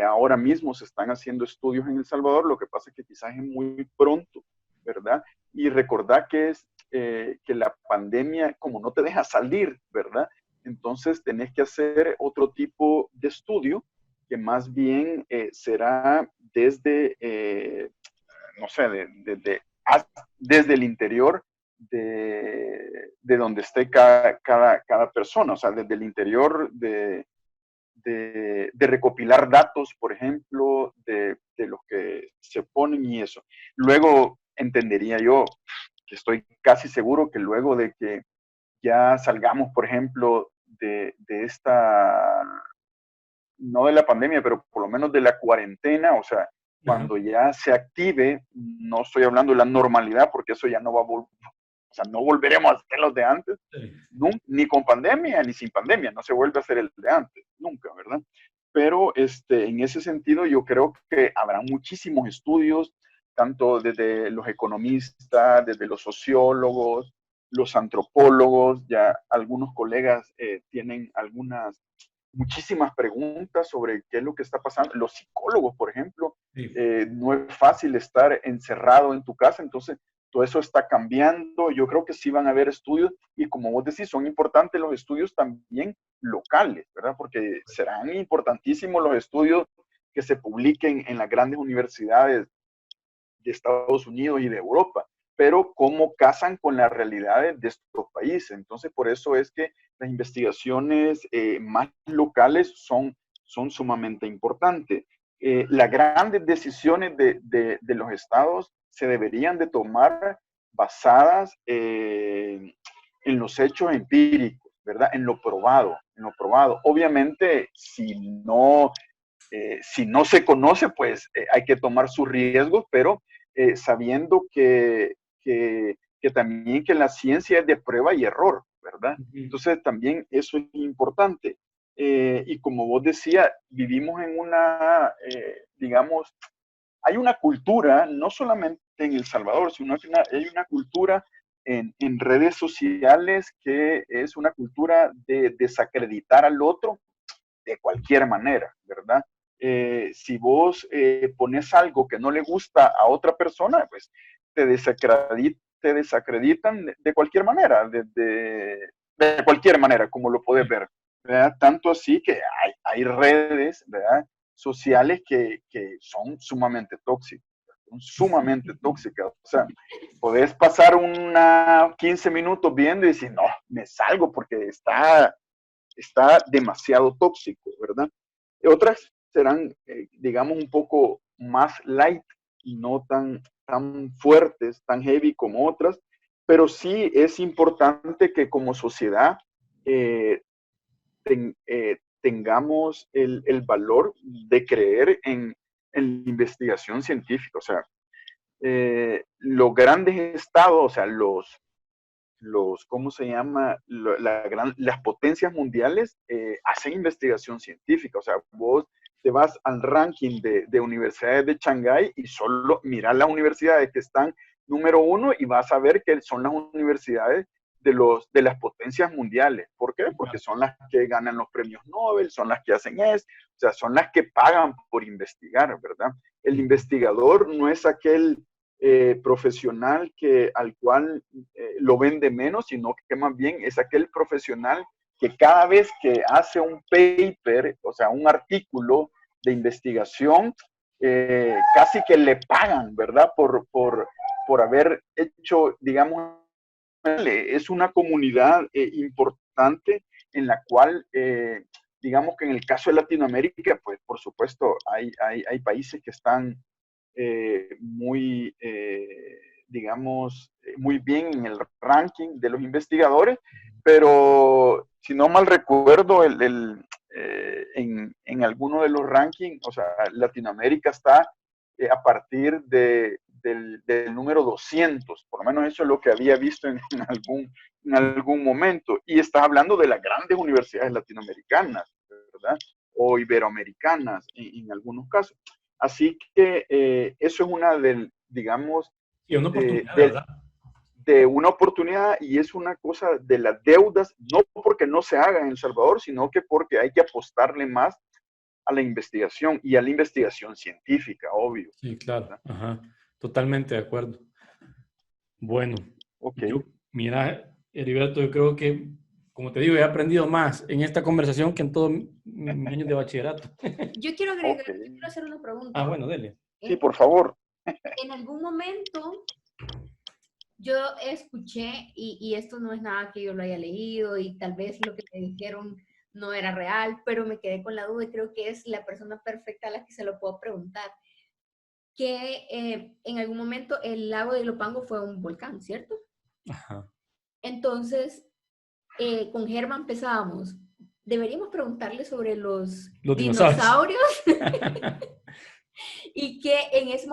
ahora mismo se están haciendo estudios en El Salvador, lo que pasa es que quizás es muy pronto, ¿verdad? Y recordar que que la pandemia, como no te deja salir, ¿verdad? Entonces tenés que hacer otro tipo de estudio que más bien será desde, no sé, desde el interior de donde esté cada persona, o sea, desde el interior de recopilar datos, por ejemplo, de los que se ponen y eso. Luego entendería yo, que estoy casi seguro que luego de que ya salgamos, por ejemplo, de esta, no de la pandemia, pero por lo menos de la cuarentena, o sea, cuando ya se active, no estoy hablando de la normalidad, porque eso ya no va a volver, o sea, no volveremos a ser los de antes, ni con pandemia ni sin pandemia, no se vuelve a ser el de antes, nunca, ¿verdad? pero en ese sentido yo creo que habrá muchísimos estudios, tanto desde los economistas, desde los sociólogos, los antropólogos, ya algunos colegas tienen muchísimas preguntas sobre qué es lo que está pasando. Los psicólogos, por ejemplo, Sí. no es fácil estar encerrado en tu casa, entonces todo eso está cambiando. Yo creo que sí van a haber estudios y como vos decís, son importantes los estudios también locales, ¿verdad? Porque serán importantísimos los estudios que se publiquen en las grandes universidades de Estados Unidos y de Europa, pero cómo casan con las realidades de estos países. Entonces, por eso es que las investigaciones más locales son sumamente importantes. Las grandes decisiones de los estados se deberían de tomar basadas en los hechos empíricos, ¿verdad? En lo probado, en lo probado. Obviamente, si no se conoce, pues hay que tomar sus riesgos, pero sabiendo que también que la ciencia es de prueba y error, ¿verdad? Entonces también eso es importante. Y como vos decías, vivimos en digamos, hay una cultura, no solamente en El Salvador, sino que hay una cultura en redes sociales que es una cultura de desacreditar al otro de cualquier manera, ¿verdad? Si vos pones algo que no le gusta a otra persona, pues te desacreditan de cualquier manera, de cualquier manera, como lo puedes ver, ¿verdad? Tanto así que hay redes, ¿verdad? Sociales que son sumamente tóxicas. Son sumamente tóxicas. O sea, podés pasar 15 minutos viendo y decir, no, me salgo porque está demasiado tóxico, ¿verdad? Otras serán, digamos, un poco más light y no tan fuertes, tan heavy como otras, pero sí es importante que como sociedad tengamos el valor de creer en la investigación científica. O sea, los grandes estados, o sea, ¿cómo se llama? Las potencias mundiales hacen investigación científica. O sea, vos te vas al ranking de universidades de Shanghái y solo miras las universidades que están número 1 y vas a ver que son las universidades de las potencias mundiales. ¿Por qué? Porque son las que ganan los premios Nobel, son las que hacen o sea, son las que pagan por investigar, ¿verdad? El investigador no es aquel profesional al cual lo vende menos, sino que más bien es aquel profesional que cada vez que hace un paper, o sea, un artículo de investigación, casi que le pagan, ¿verdad? Por haber hecho, digamos, es una comunidad importante en la cual, digamos que en el caso de Latinoamérica, pues por supuesto hay países que están digamos, muy bien en el ranking de los investigadores, pero si no mal recuerdo, en alguno de los rankings, o sea, Latinoamérica está a partir del número 200, por lo menos eso es lo que había visto en algún momento, y está hablando de las grandes universidades latinoamericanas, ¿verdad? O iberoamericanas en algunos casos. Así que eso es una digamos, sí, una oportunidad, ¿verdad? De una oportunidad, y es una cosa de las deudas, no porque no se haga en El Salvador, sino que porque hay que apostarle más a la investigación y a la investigación científica, obvio. Sí, claro. Ajá. Totalmente de acuerdo. Bueno, okay. Mira, Heriberto, yo creo que, como te digo, he aprendido más en esta conversación que en todos mis años de bachillerato. Yo quiero agregar, yo quiero hacer una pregunta. Bueno, dele. Sí, por favor. En algún momento yo escuché, y esto no es nada que yo lo haya leído, y tal vez lo que me dijeron no era real, pero me quedé con la duda y creo que es la persona perfecta a la que se lo puedo preguntar, que en algún momento el lago de Ilopango fue un volcán, ¿cierto? Ajá. Entonces, con Germán empezábamos, deberíamos preguntarle sobre los dinosaurios. Y que en ese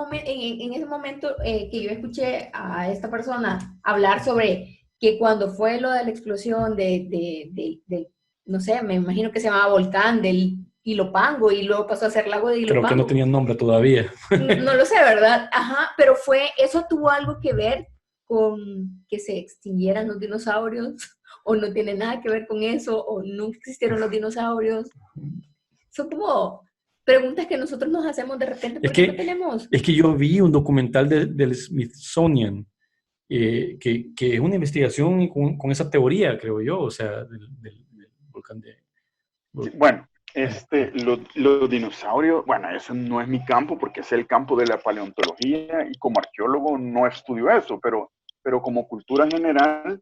momento que yo escuché a esta persona hablar sobre que cuando fue lo de la explosión no sé, me imagino que se llamaba volcán, del Ilopango y luego pasó a ser lago de Ilopango. Creo que no tenía nombre todavía. No lo sé, ¿verdad? Ajá, pero eso tuvo algo que ver con que se extinguieran los dinosaurios, o no tiene nada que ver con eso, o nunca existieron los dinosaurios. Son como preguntas que nosotros nos hacemos de repente porque no tenemos. Es que yo vi un documental del Smithsonian, que es una investigación con esa teoría, creo yo, o sea, del volcán de... Sí, bueno, los dinosaurios, bueno, eso no es mi campo porque es el campo de la paleontología y como arqueólogo no estudio eso, pero como cultura general,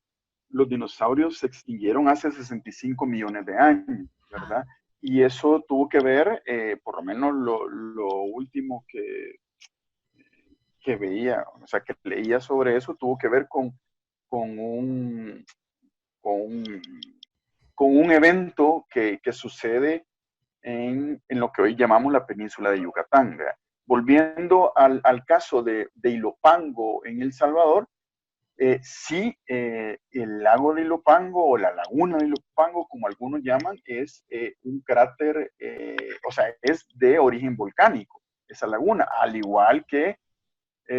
los dinosaurios se extinguieron hace 65 millones de años, ¿verdad? Y eso tuvo que ver, por lo menos lo último que veía, o sea, que leía sobre eso, tuvo que ver con un, con un, con un evento que sucede en lo que hoy llamamos la península de Yucatán. ¿Verdad? Volviendo al caso de Ilopango en El Salvador, sí, el lago de Ilopango o la laguna de Ilopango, como algunos llaman, es un cráter, o sea, es de origen volcánico, esa laguna, al igual que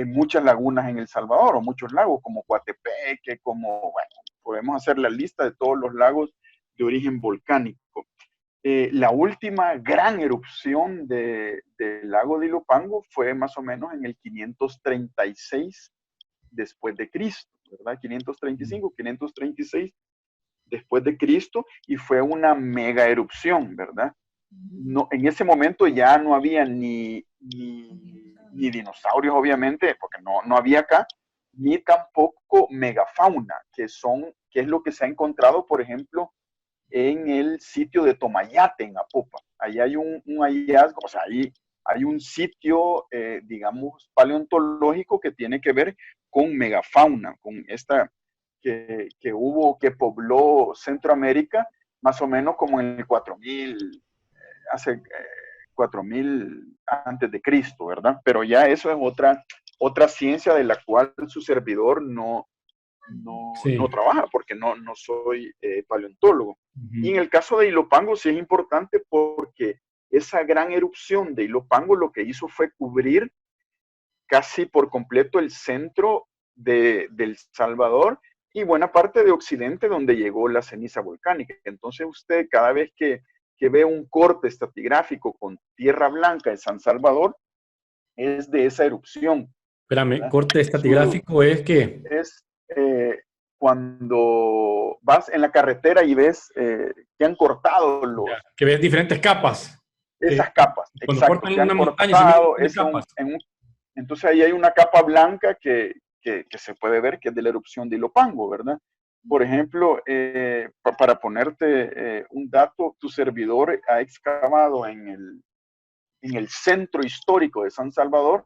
muchas lagunas en El Salvador o muchos lagos como Coatepeque, como, bueno, podemos hacer la lista de todos los lagos de origen volcánico. La última gran erupción del lago de Ilopango fue más o menos en el 536 después de Cristo, ¿verdad? 535, 536 después de Cristo, y fue una mega erupción, ¿verdad? No, en ese momento ya no había ni dinosaurios, obviamente, porque no había acá, ni tampoco megafauna, que es lo que se ha encontrado, por ejemplo, en el sitio de Tomayate, en Apopa. Ahí hay un hallazgo, o sea, ahí hay un sitio, digamos, paleontológico que tiene que ver con megafauna, con esta que pobló Centroamérica, más o menos como en el 4000, hace 4000 antes de Cristo, ¿verdad? Pero ya eso es otra ciencia de la cual su servidor no trabaja, porque no soy paleontólogo. Y en el caso de Ilopango sí es importante porque esa gran erupción de Ilopango lo que hizo fue cubrir casi por completo el centro de El Salvador y buena parte de Occidente donde llegó la ceniza volcánica. Entonces usted cada vez que ve un corte estratigráfico con tierra blanca en San Salvador, es de esa erupción. Espérame, ¿verdad? Corte estratigráfico es que... Es cuando vas en la carretera y ves que han cortado los... Ya, que ves diferentes capas. Esas capas, cuando exacto. cortan Que han una montaña cortado, se capas. entonces ahí hay una capa blanca que se puede ver que es de la erupción de Ilopango, ¿verdad? Por ejemplo, para ponerte un dato, tu servidor ha excavado en el centro histórico de San Salvador,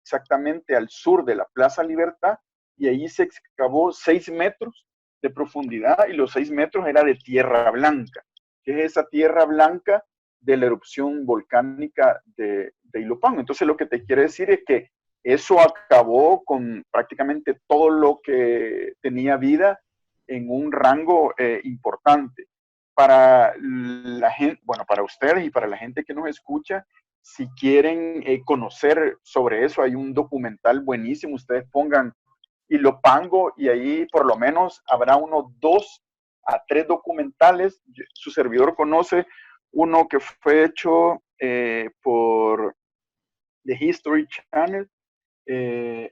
exactamente al sur de la Plaza Libertad, y ahí se excavó 6 metros de profundidad y los 6 metros era de tierra blanca, que es esa tierra blanca de la erupción volcánica de Ilopango. Entonces lo que te quiere decir es que eso acabó con prácticamente todo lo que tenía vida en un rango importante. Para la gente, bueno, para ustedes y para la gente que nos escucha, si quieren conocer sobre eso, hay un documental buenísimo. Ustedes pongan Ilopango y ahí por lo menos habrá unos 2 a 3 documentales. Su servidor conoce uno que fue hecho por The History Channel,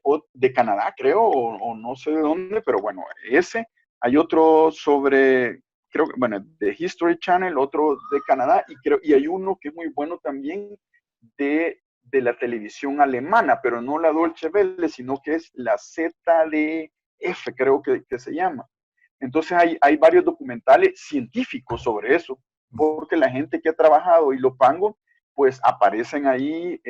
o de Canadá, creo, o no sé de dónde, pero bueno, ese. Hay otro sobre, creo que, bueno, de History Channel, otro de Canadá, y hay uno que es muy bueno también de la televisión alemana, pero no la Deutsche Welle, sino que es la ZDF, creo que se llama. Entonces hay varios documentales científicos sobre eso, porque la gente que ha trabajado Ilopango, pues aparecen ahí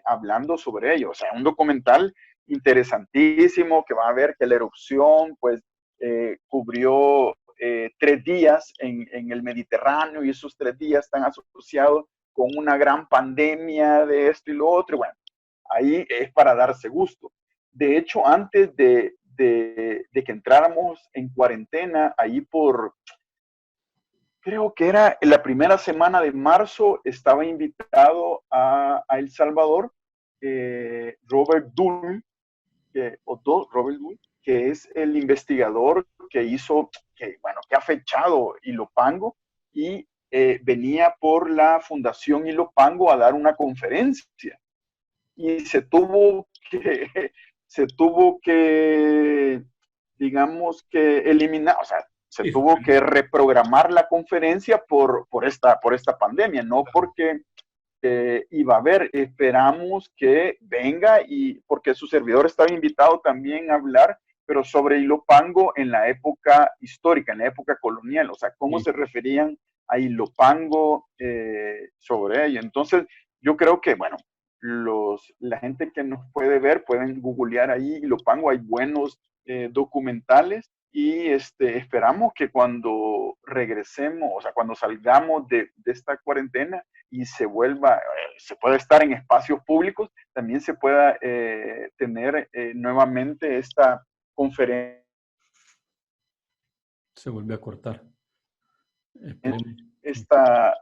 hablando sobre ello. O sea, un documental interesantísimo que va a ver que la erupción, pues, cubrió 3 días en el Mediterráneo y esos 3 días están asociados con una gran pandemia de esto y lo otro. Bueno, ahí es para darse gusto. De hecho, antes de que entráramos en cuarentena, ahí por creo que era la primera semana de marzo, estaba invitado a El Salvador Robert Dull, Robert Dull, que es el investigador que hizo, que ha fechado Ilopango y venía por la Fundación Ilopango a dar una conferencia. Y se tuvo que, digamos que eliminar, o sea, se tuvo que reprogramar la conferencia por esta pandemia, no porque iba a haber, esperamos que venga y porque su servidor estaba invitado también a hablar, pero sobre Ilopango en la época histórica, en la época colonial, o sea, cómo se referían a Ilopango sobre ello. Entonces, yo creo que, bueno, la gente que nos puede ver pueden googlear ahí Ilopango, hay buenos documentales y esperamos que cuando regresemos, o sea, cuando salgamos de esta cuarentena y se pueda estar en espacios públicos, también se pueda tener nuevamente esta conferencia. Se volvió a cortar. Esta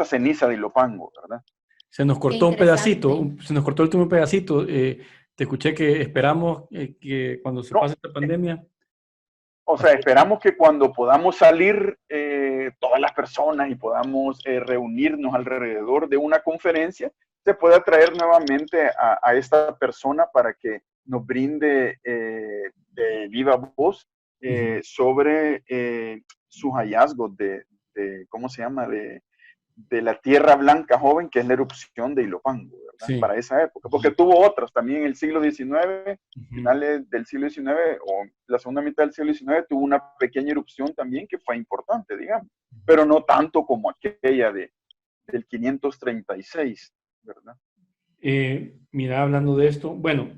ceniza de Ilopango, ¿verdad? Se nos cortó un pedacito, se nos cortó el último pedacito. Te escuché que esperamos que cuando se pase esta pandemia. O sea, esperamos que cuando podamos salir todas las personas y podamos reunirnos alrededor de una conferencia, se pueda traer nuevamente a esta persona para que nos brinde de viva voz sobre sus hallazgos ¿cómo se llama? De la Tierra Blanca joven, que es la erupción de Ilopango, ¿verdad? Sí. Para esa época, porque tuvo otras también en el siglo XIX, finales del siglo XIX o la segunda mitad del siglo XIX, tuvo una pequeña erupción también que fue importante, digamos, pero no tanto como aquella del 536, ¿verdad? Mira, hablando de esto, bueno,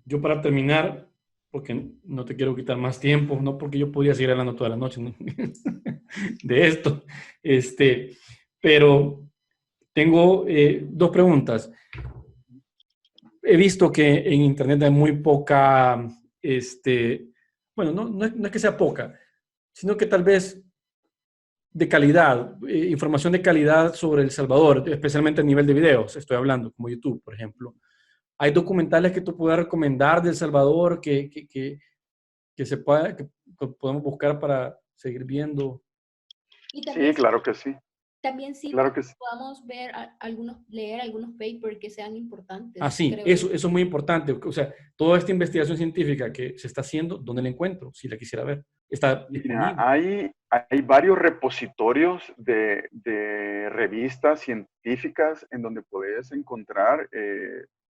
yo para terminar, porque no te quiero quitar más tiempo, no porque yo podría seguir hablando toda la noche, ¿no? de esto, pero tengo dos preguntas. He visto que en Internet hay muy poca, bueno, no es que sea poca, sino que tal vez de calidad, información de calidad sobre El Salvador, especialmente a nivel de videos, estoy hablando, como YouTube, por ejemplo. ¿Hay documentales que tú puedas recomendar de El Salvador que podemos buscar para seguir viendo? Sí, claro que sí. También sí, claro que podamos ver leer algunos papers que sean importantes. Ah, sí, eso es muy importante. O sea, toda esta investigación científica que se está haciendo, ¿dónde la encuentro? Si la quisiera ver. ¿Está disponible? Mira, hay varios repositorios de revistas científicas en donde puedes encontrar,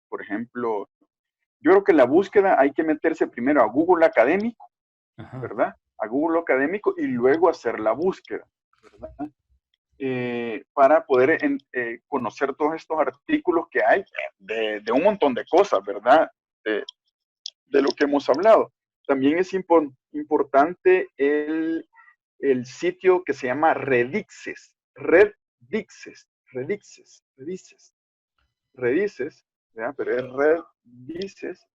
por ejemplo, yo creo que la búsqueda hay que meterse primero a Google Académico, ¿verdad? A Google Académico y luego hacer la búsqueda, ¿verdad? Para poder conocer todos estos artículos que hay de un montón de cosas, ¿verdad? De lo que hemos hablado. También es importante el sitio que se llama Redixes, ¿verdad? Pero es Redixes,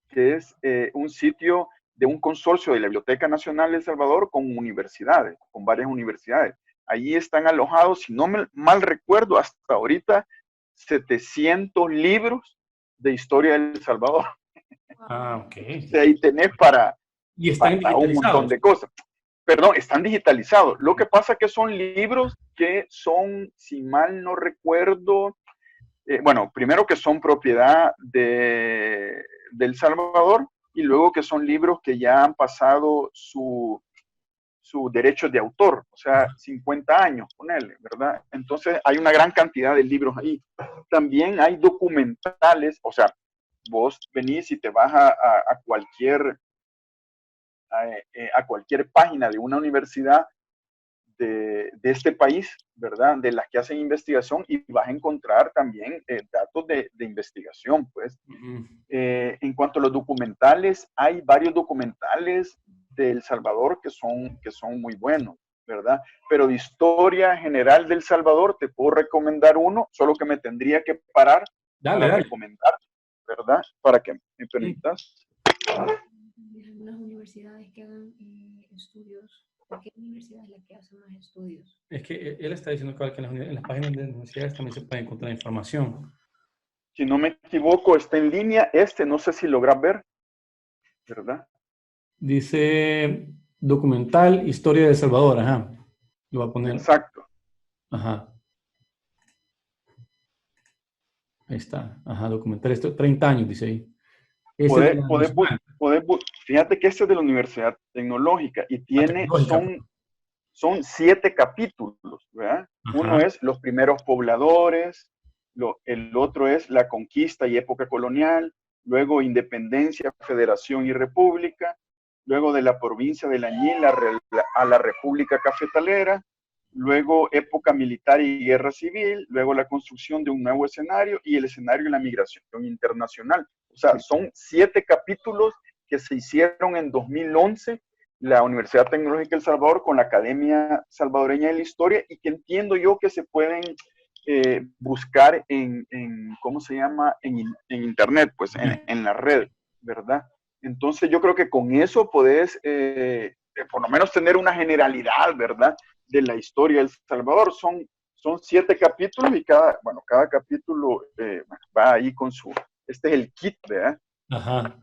que es un sitio de un consorcio de la Biblioteca Nacional de El Salvador con universidades, con varias universidades. Allí están alojados, si no mal recuerdo, hasta ahorita 700 libros de historia de El Salvador. Ah, ok. O sea, ahí tenés para un montón de cosas. Perdón, están digitalizados. Lo que pasa es que son libros que son, si mal no recuerdo, bueno, primero que son propiedad de El Salvador y luego que son libros que ya han pasado su derecho de autor, o sea, 50 años, ponele, ¿verdad? Entonces hay una gran cantidad de libros ahí. También hay documentales, o sea, vos venís y te vas a cualquier página de una universidad de este país, ¿verdad? De las que hacen investigación y vas a encontrar también datos de investigación, pues. En cuanto a los documentales, hay varios documentales de El Salvador que son muy buenos, ¿verdad? Pero de historia general de El Salvador te puedo recomendar uno, solo que me tendría que parar para recomendar, ¿verdad? Para que me permitas. Algunas universidades que hagan estudios ¿Qué universidad es la que hace más estudios? Es que él está diciendo que en las páginas de las universidades también se puede encontrar información. Si no me equivoco, está en línea. No sé si logras ver, ¿verdad? Dice documental Historia de El Salvador, ajá. Lo voy a poner. Exacto. Ajá. Ahí está. Ajá, documental. Esto, 30 años, dice ahí. Ese es de la Nacional. Fíjate que este es de la Universidad Tecnológica y Tecnológica. son 7 capítulos, ¿verdad? Ajá. Uno es los primeros pobladores, el otro es la conquista y época colonial, luego independencia, federación y república, luego de la provincia de Lañín a la República Cafetalera, luego época militar y guerra civil, luego la construcción de un nuevo escenario y el escenario de la migración internacional. O sea, son 7 capítulos que se hicieron en 2011 la Universidad Tecnológica de El Salvador con la Academia Salvadoreña de la Historia y que entiendo yo que se pueden buscar ¿cómo se llama? En internet, pues en la red, ¿verdad? Entonces yo creo que con eso podés por lo menos tener una generalidad, ¿verdad? De la historia de El Salvador. Son 7 capítulos y cada capítulo va ahí con este es el kit, ¿verdad? Ajá.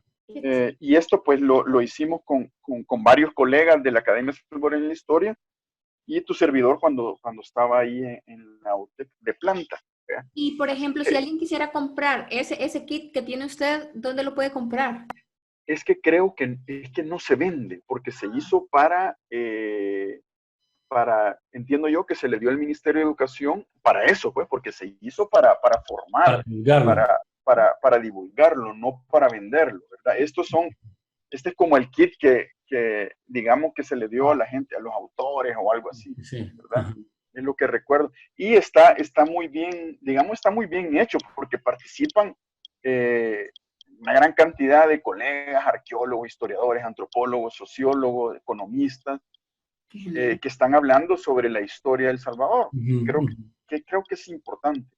Y esto pues lo hicimos con varios colegas de la Academia Salvadoreña de la Historia y tu servidor cuando estaba ahí en la UTEC de planta, ¿verdad? Y, por ejemplo, si alguien quisiera comprar ese kit que tiene usted, ¿dónde lo puede comprar? Es que creo que no se vende, porque se hizo entiendo yo que se le dio al Ministerio de Educación para eso, pues, porque se hizo para formar, Para divulgarlo. para divulgarlo, no para venderlo, ¿verdad? Este es como el kit que digamos que se le dio a la gente, a los autores o algo así, Sí. ¿verdad? Ajá. Es lo que recuerdo. Y está muy bien, digamos, está muy bien hecho porque participan una gran cantidad de colegas, arqueólogos, historiadores, antropólogos, sociólogos, economistas, que están hablando sobre la historia de El Salvador. Creo que es importante,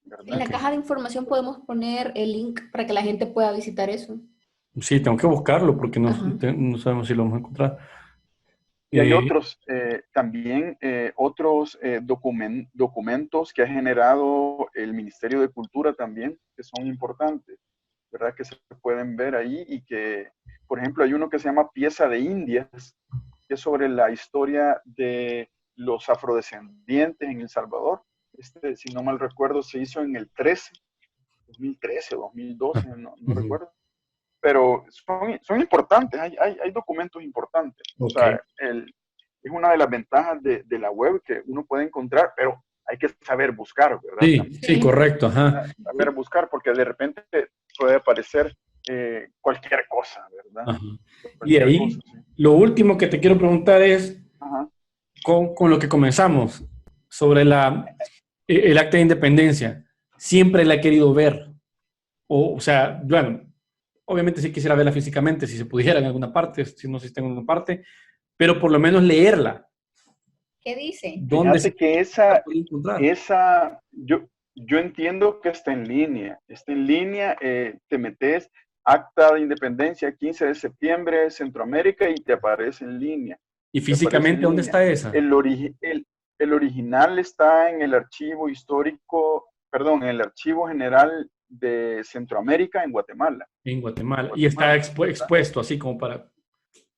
¿verdad? En la caja de información podemos poner el link para que la gente pueda visitar eso. Sí, tengo que buscarlo porque no sabemos si lo vamos a encontrar. Y hay otros, documentos que ha generado el Ministerio de Cultura también, que son importantes, ¿verdad? Que se pueden ver ahí y que, por ejemplo, hay uno que se llama Pieza de Indias, que es sobre la historia de los afrodescendientes en El Salvador. Si no mal recuerdo, se hizo en el 2013 o 2012, no recuerdo. Pero son importantes, hay documentos importantes. O sea, es una de las ventajas de la web que uno puede encontrar, pero hay que saber buscar, ¿verdad? Sí, correcto. Ajá. Saber buscar, porque de repente puede aparecer cualquier cosa, ¿verdad? Y ahí, lo último que te quiero preguntar es, con lo que comenzamos, sobre el acta de independencia, ¿siempre la he querido ver? O sea, bueno, obviamente sí quisiera verla físicamente, si se pudiera en alguna parte, si no se tengo en alguna parte, pero por lo menos leerla. ¿Qué dice? ¿Dónde Fíjate que yo entiendo que está en línea. Está en línea, te metes Acta de Independencia 15 de septiembre, Centroamérica, y te aparece en línea. ¿Y físicamente dónde está esa? El original está en el archivo histórico, perdón, en el archivo general de Centroamérica en Guatemala. En Guatemala. Y está expuesto así como para...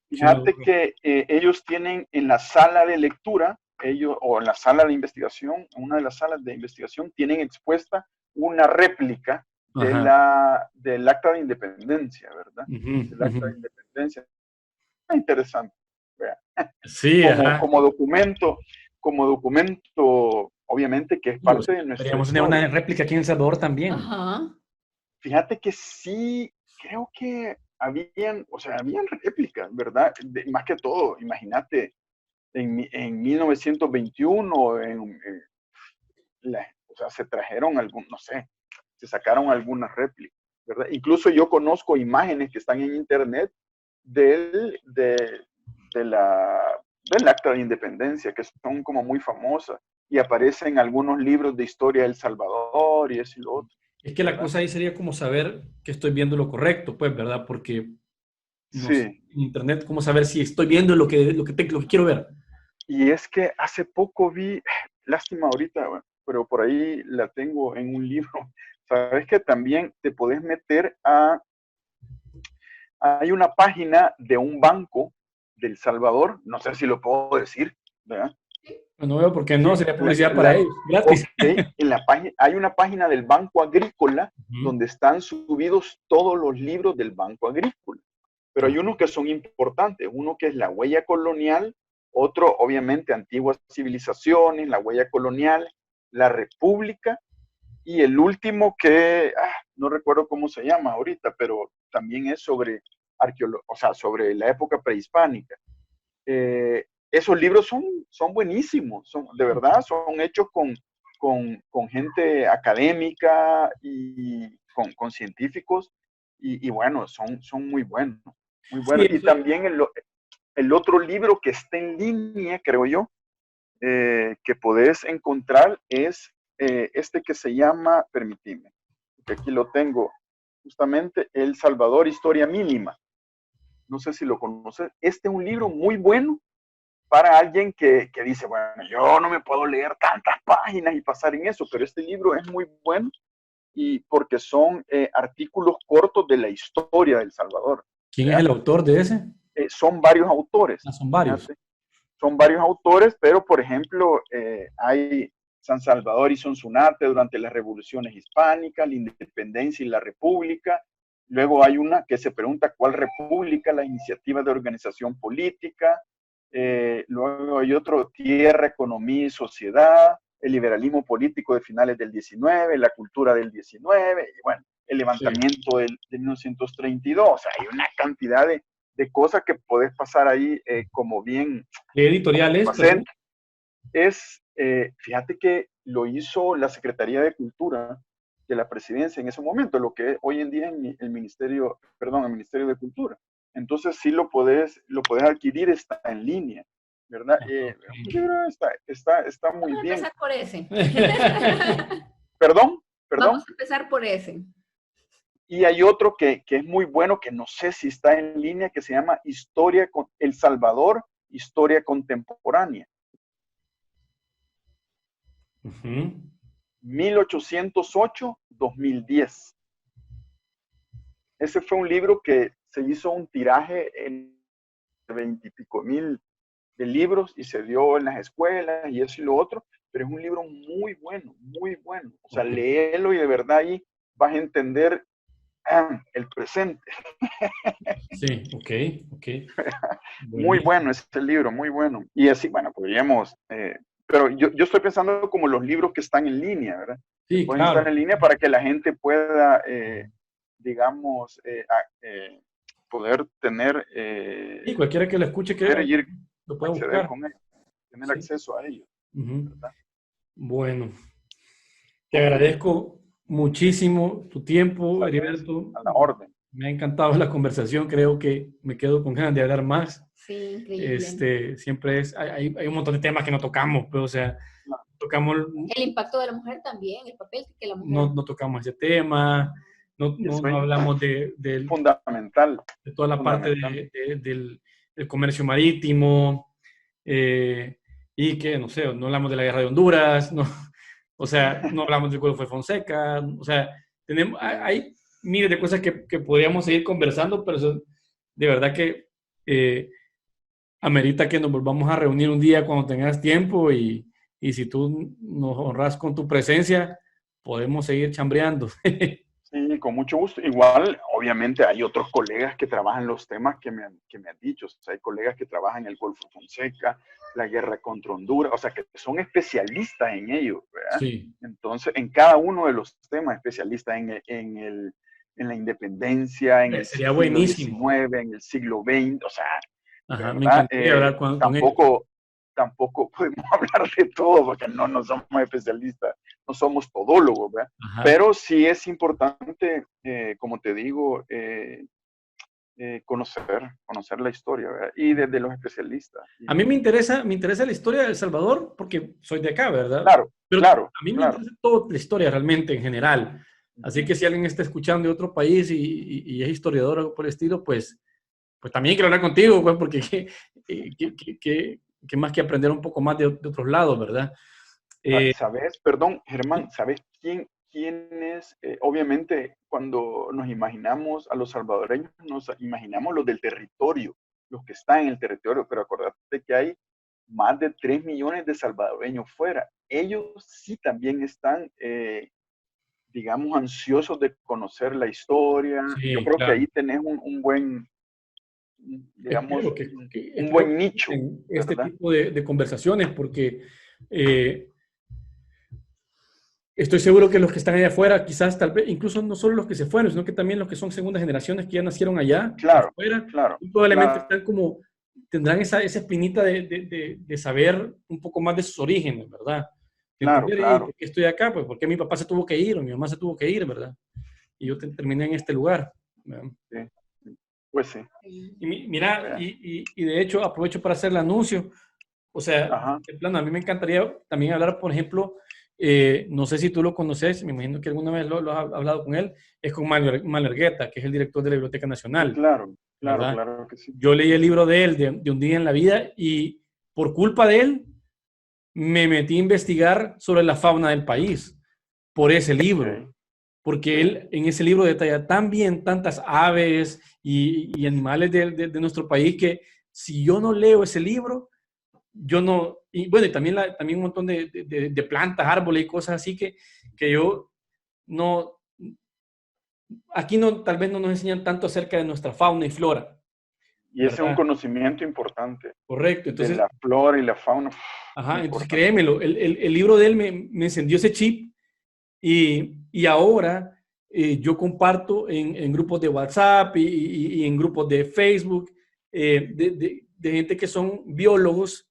Fíjate que ellos tienen en la sala de lectura, o en la sala de investigación, una de las salas de investigación, tienen expuesta una réplica del Acta de Independencia, ¿verdad? Del Acta de Independencia. Interesante. Sí, como documento, obviamente que es parte de nuestra Deberíamos tener una réplica aquí en El Salvador también. Fíjate que sí, creo que habían réplicas, ¿verdad? Más que todo, imagínate, en 1921, se trajeron no sé, se sacaron algunas réplicas, ¿verdad? Incluso yo conozco imágenes que están en internet del Acta de Independencia, que son como muy famosas, y aparecen en algunos libros de historia de El Salvador y eso y lo otro. Es que la cosa ahí sería como saber que estoy viendo lo correcto, pues, ¿verdad? Porque no sé, Sí. en internet, cómo saber si estoy viendo lo que quiero ver. Y es que hace poco vi, lástima ahorita, bueno, pero por ahí la tengo en un libro. Sabes que también te podés meter hay una página de un banco del Salvador, no sé si lo puedo decir, ¿verdad? No veo por qué no, Sí, sería publicidad para ellos, gratis. ok, en la página, hay una página del Banco Agrícola Ujú. donde están subidos todos los libros del Banco Agrícola. Pero hay unos que son importantes, uno que es la huella colonial, otro obviamente antiguas civilizaciones, la huella colonial, la república, y el último que no recuerdo cómo se llama ahorita, pero también es sobre o sea, sobre la época prehispánica. Esos libros son buenísimos, de verdad, son hechos con gente académica y con científicos, y bueno, son muy buenos, muy Sí, buenos. Y también el otro libro que está en línea, creo yo, que podés encontrar es este que se llama, permitime, que aquí lo tengo, justamente, El Salvador, Historia Mínima. No sé si lo conoces. Este es un libro muy bueno para alguien que dice, bueno, yo no me puedo leer tantas páginas y pasar en eso, pero este libro es muy bueno y porque son artículos cortos de la historia de El Salvador. ¿quién es ¿Ya? el autor de ese? Son varios autores, Ah, son varios. fíjate. Son varios autores, pero por ejemplo, hay San Salvador y Sonsonate durante las revoluciones hispánicas, la independencia y la república. Luego hay una que se pregunta cuál república, la iniciativa de organización política. Luego hay otro, tierra, economía y sociedad, el liberalismo político de finales del 19, la cultura del 19, y bueno, el levantamiento de 1932. O sea, hay una cantidad de cosas que podés pasar ahí como bien. ¿Qué editorial es? Perdón? Fíjate que lo hizo la Secretaría de Cultura de la Presidencia en ese momento, lo que hoy en día es el Ministerio de Cultura. Entonces sí lo podés adquirir, está en línea, ¿verdad? Okay. Está muy Vamos a bien. empezar por ese. Perdón. Vamos a empezar por ese. Y hay otro que es muy bueno, que no sé si está en línea, que se llama El Salvador, Historia Contemporánea. 1808-2010. Ese fue un libro que se hizo un tiraje en 20 y pico mil de libros y se dio en las escuelas y eso y lo otro, pero es un libro muy bueno, muy bueno. O sea, léelo y de verdad ahí vas a entender el presente. Sí, ok. Muy bueno este libro, muy bueno. Y así, bueno, podríamos, pero yo estoy pensando como los libros que están en línea, ¿verdad? Sí, Que pueden claro. estar en línea para que la gente pueda, digamos, poder tener... Y cualquiera que lo escuche, que ir, lo pueda acceder buscar. con ellos, tener Sí. acceso a ellos. Bueno, te agradezco muchísimo tu tiempo, Heriberto. A la orden. Me ha encantado la conversación, creo que me quedo con ganas de hablar más. Sí, increíble. Siempre hay un montón de temas que no tocamos, pero o sea, tocamos... El impacto de la mujer también, el papel que la mujer... No tocamos ese tema, no hablamos del fundamental. De toda la parte del comercio marítimo, y que, no sé, no hablamos de la guerra de Honduras, no, o sea, no hablamos del Golfo de Fonseca, o sea, hay miles de cosas que podríamos seguir conversando, pero eso, de verdad que amerita que nos volvamos a reunir un día cuando tengas tiempo y si tú nos honras con tu presencia, podemos seguir chambreando. Sí, con mucho gusto. Igual, obviamente, hay otros colegas que trabajan los temas que me han dicho. O sea, hay colegas que trabajan en el Golfo de Fonseca, la guerra contra Honduras, o sea, que son especialistas en ello, ¿verdad? Sí. Entonces, en cada uno de los temas, especialistas en la independencia, en el Sería siglo buenísimo. XIX, en el siglo XX, o sea, Ajá, ¿verdad? me encantaría hablar con tampoco podemos hablar de todo porque no somos especialistas, no somos todólogos, ¿verdad? Ajá. Pero sí es importante, como te digo, conocer la historia, ¿verdad? Y desde los especialistas. A mí me interesa la historia de El Salvador porque soy de acá, ¿verdad? Claro. A mí me interesa toda la historia realmente en general. Así que si alguien está escuchando de otro país y es historiador o algo por el estilo, pues pues también quiero hablar contigo, pues, porque qué más que aprender un poco más de otros lados, ¿verdad? ¿Sabes? Perdón, Germán, ¿sabes quién es? Obviamente, cuando nos imaginamos a los salvadoreños, nos imaginamos los del territorio, los que están en el territorio, pero acuérdate que hay más de 3 millones de salvadoreños fuera. Ellos sí también están, digamos, ansiosos de conocer la historia. Sí, Yo creo que claro. ahí tenés un buen, digamos, un espero buen nicho, en este ¿verdad? tipo de conversaciones, porque estoy seguro que los que están allá afuera, quizás tal vez, incluso no solo los que se fueron, sino que también los que son segundas generaciones que ya nacieron allá, Claro, afuera, claro, y probablemente claro, están como, tendrán esa espinita de saber un poco más de sus orígenes, ¿verdad? De claro, entender, ¿y claro. por qué estoy acá? Pues porque mi papá se tuvo que ir, o mi mamá se tuvo que ir, ¿verdad? Y yo terminé en este lugar, ¿verdad? Sí, sí. Pues sí. Y mira, y de hecho aprovecho para hacer el anuncio. O sea, Ajá. en plano, a mí me encantaría también hablar, por ejemplo, no sé si tú lo conoces, me imagino que alguna vez lo has hablado con él, es con Manuel Guetta, que es el director de la Biblioteca Sí, Nacional, claro, claro, ¿verdad? claro que sí. Yo leí el libro de él, de Un día en la vida, y por culpa de él me metí a investigar sobre la fauna del país, por ese libro. Okay. Porque él en ese libro detalla tan bien tantas aves y animales de nuestro país que si yo no leo ese libro, yo no, y bueno, y también, también un montón de plantas, árboles y cosas así que yo no, aquí no, tal vez no nos enseñan tanto acerca de nuestra fauna y flora, Y ese es un ¿verdad? conocimiento importante Correcto, de entonces, la flora y la fauna. ajá, entonces Importante. créemelo, el libro de él me encendió ese chip y ahora yo comparto en grupos de WhatsApp y en grupos de Facebook de gente que son biólogos,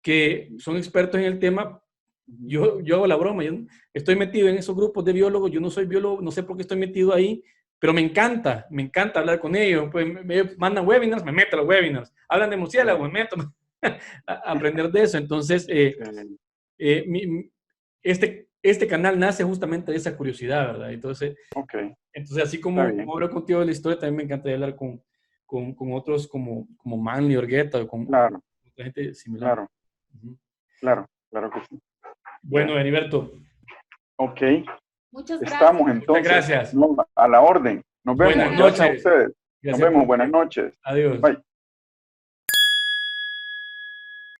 que son expertos en el tema. Yo hago la broma, yo estoy metido en esos grupos de biólogos, yo no soy biólogo, no sé por qué estoy metido ahí, pero me encanta hablar con ellos. Pues me mandan webinars, me meto a los webinars, hablan de murciélagos, me meto a aprender de eso. Entonces, este canal nace justamente de esa curiosidad, ¿verdad? Entonces, Ok, así está como bien. hablo contigo de la historia, también me encantaría hablar con otros como Manly Orgueta o con Claro, otra gente similar. claro, Ujú. claro, claro que sí. Bueno, Heriberto. Ok, Muchas estamos gracias. Muchas entonces. gracias. No, a la orden. Nos Buenas vemos. Gracias a noches. ustedes. Nos Gracias por vemos. Buenas noches. Adiós. Bye.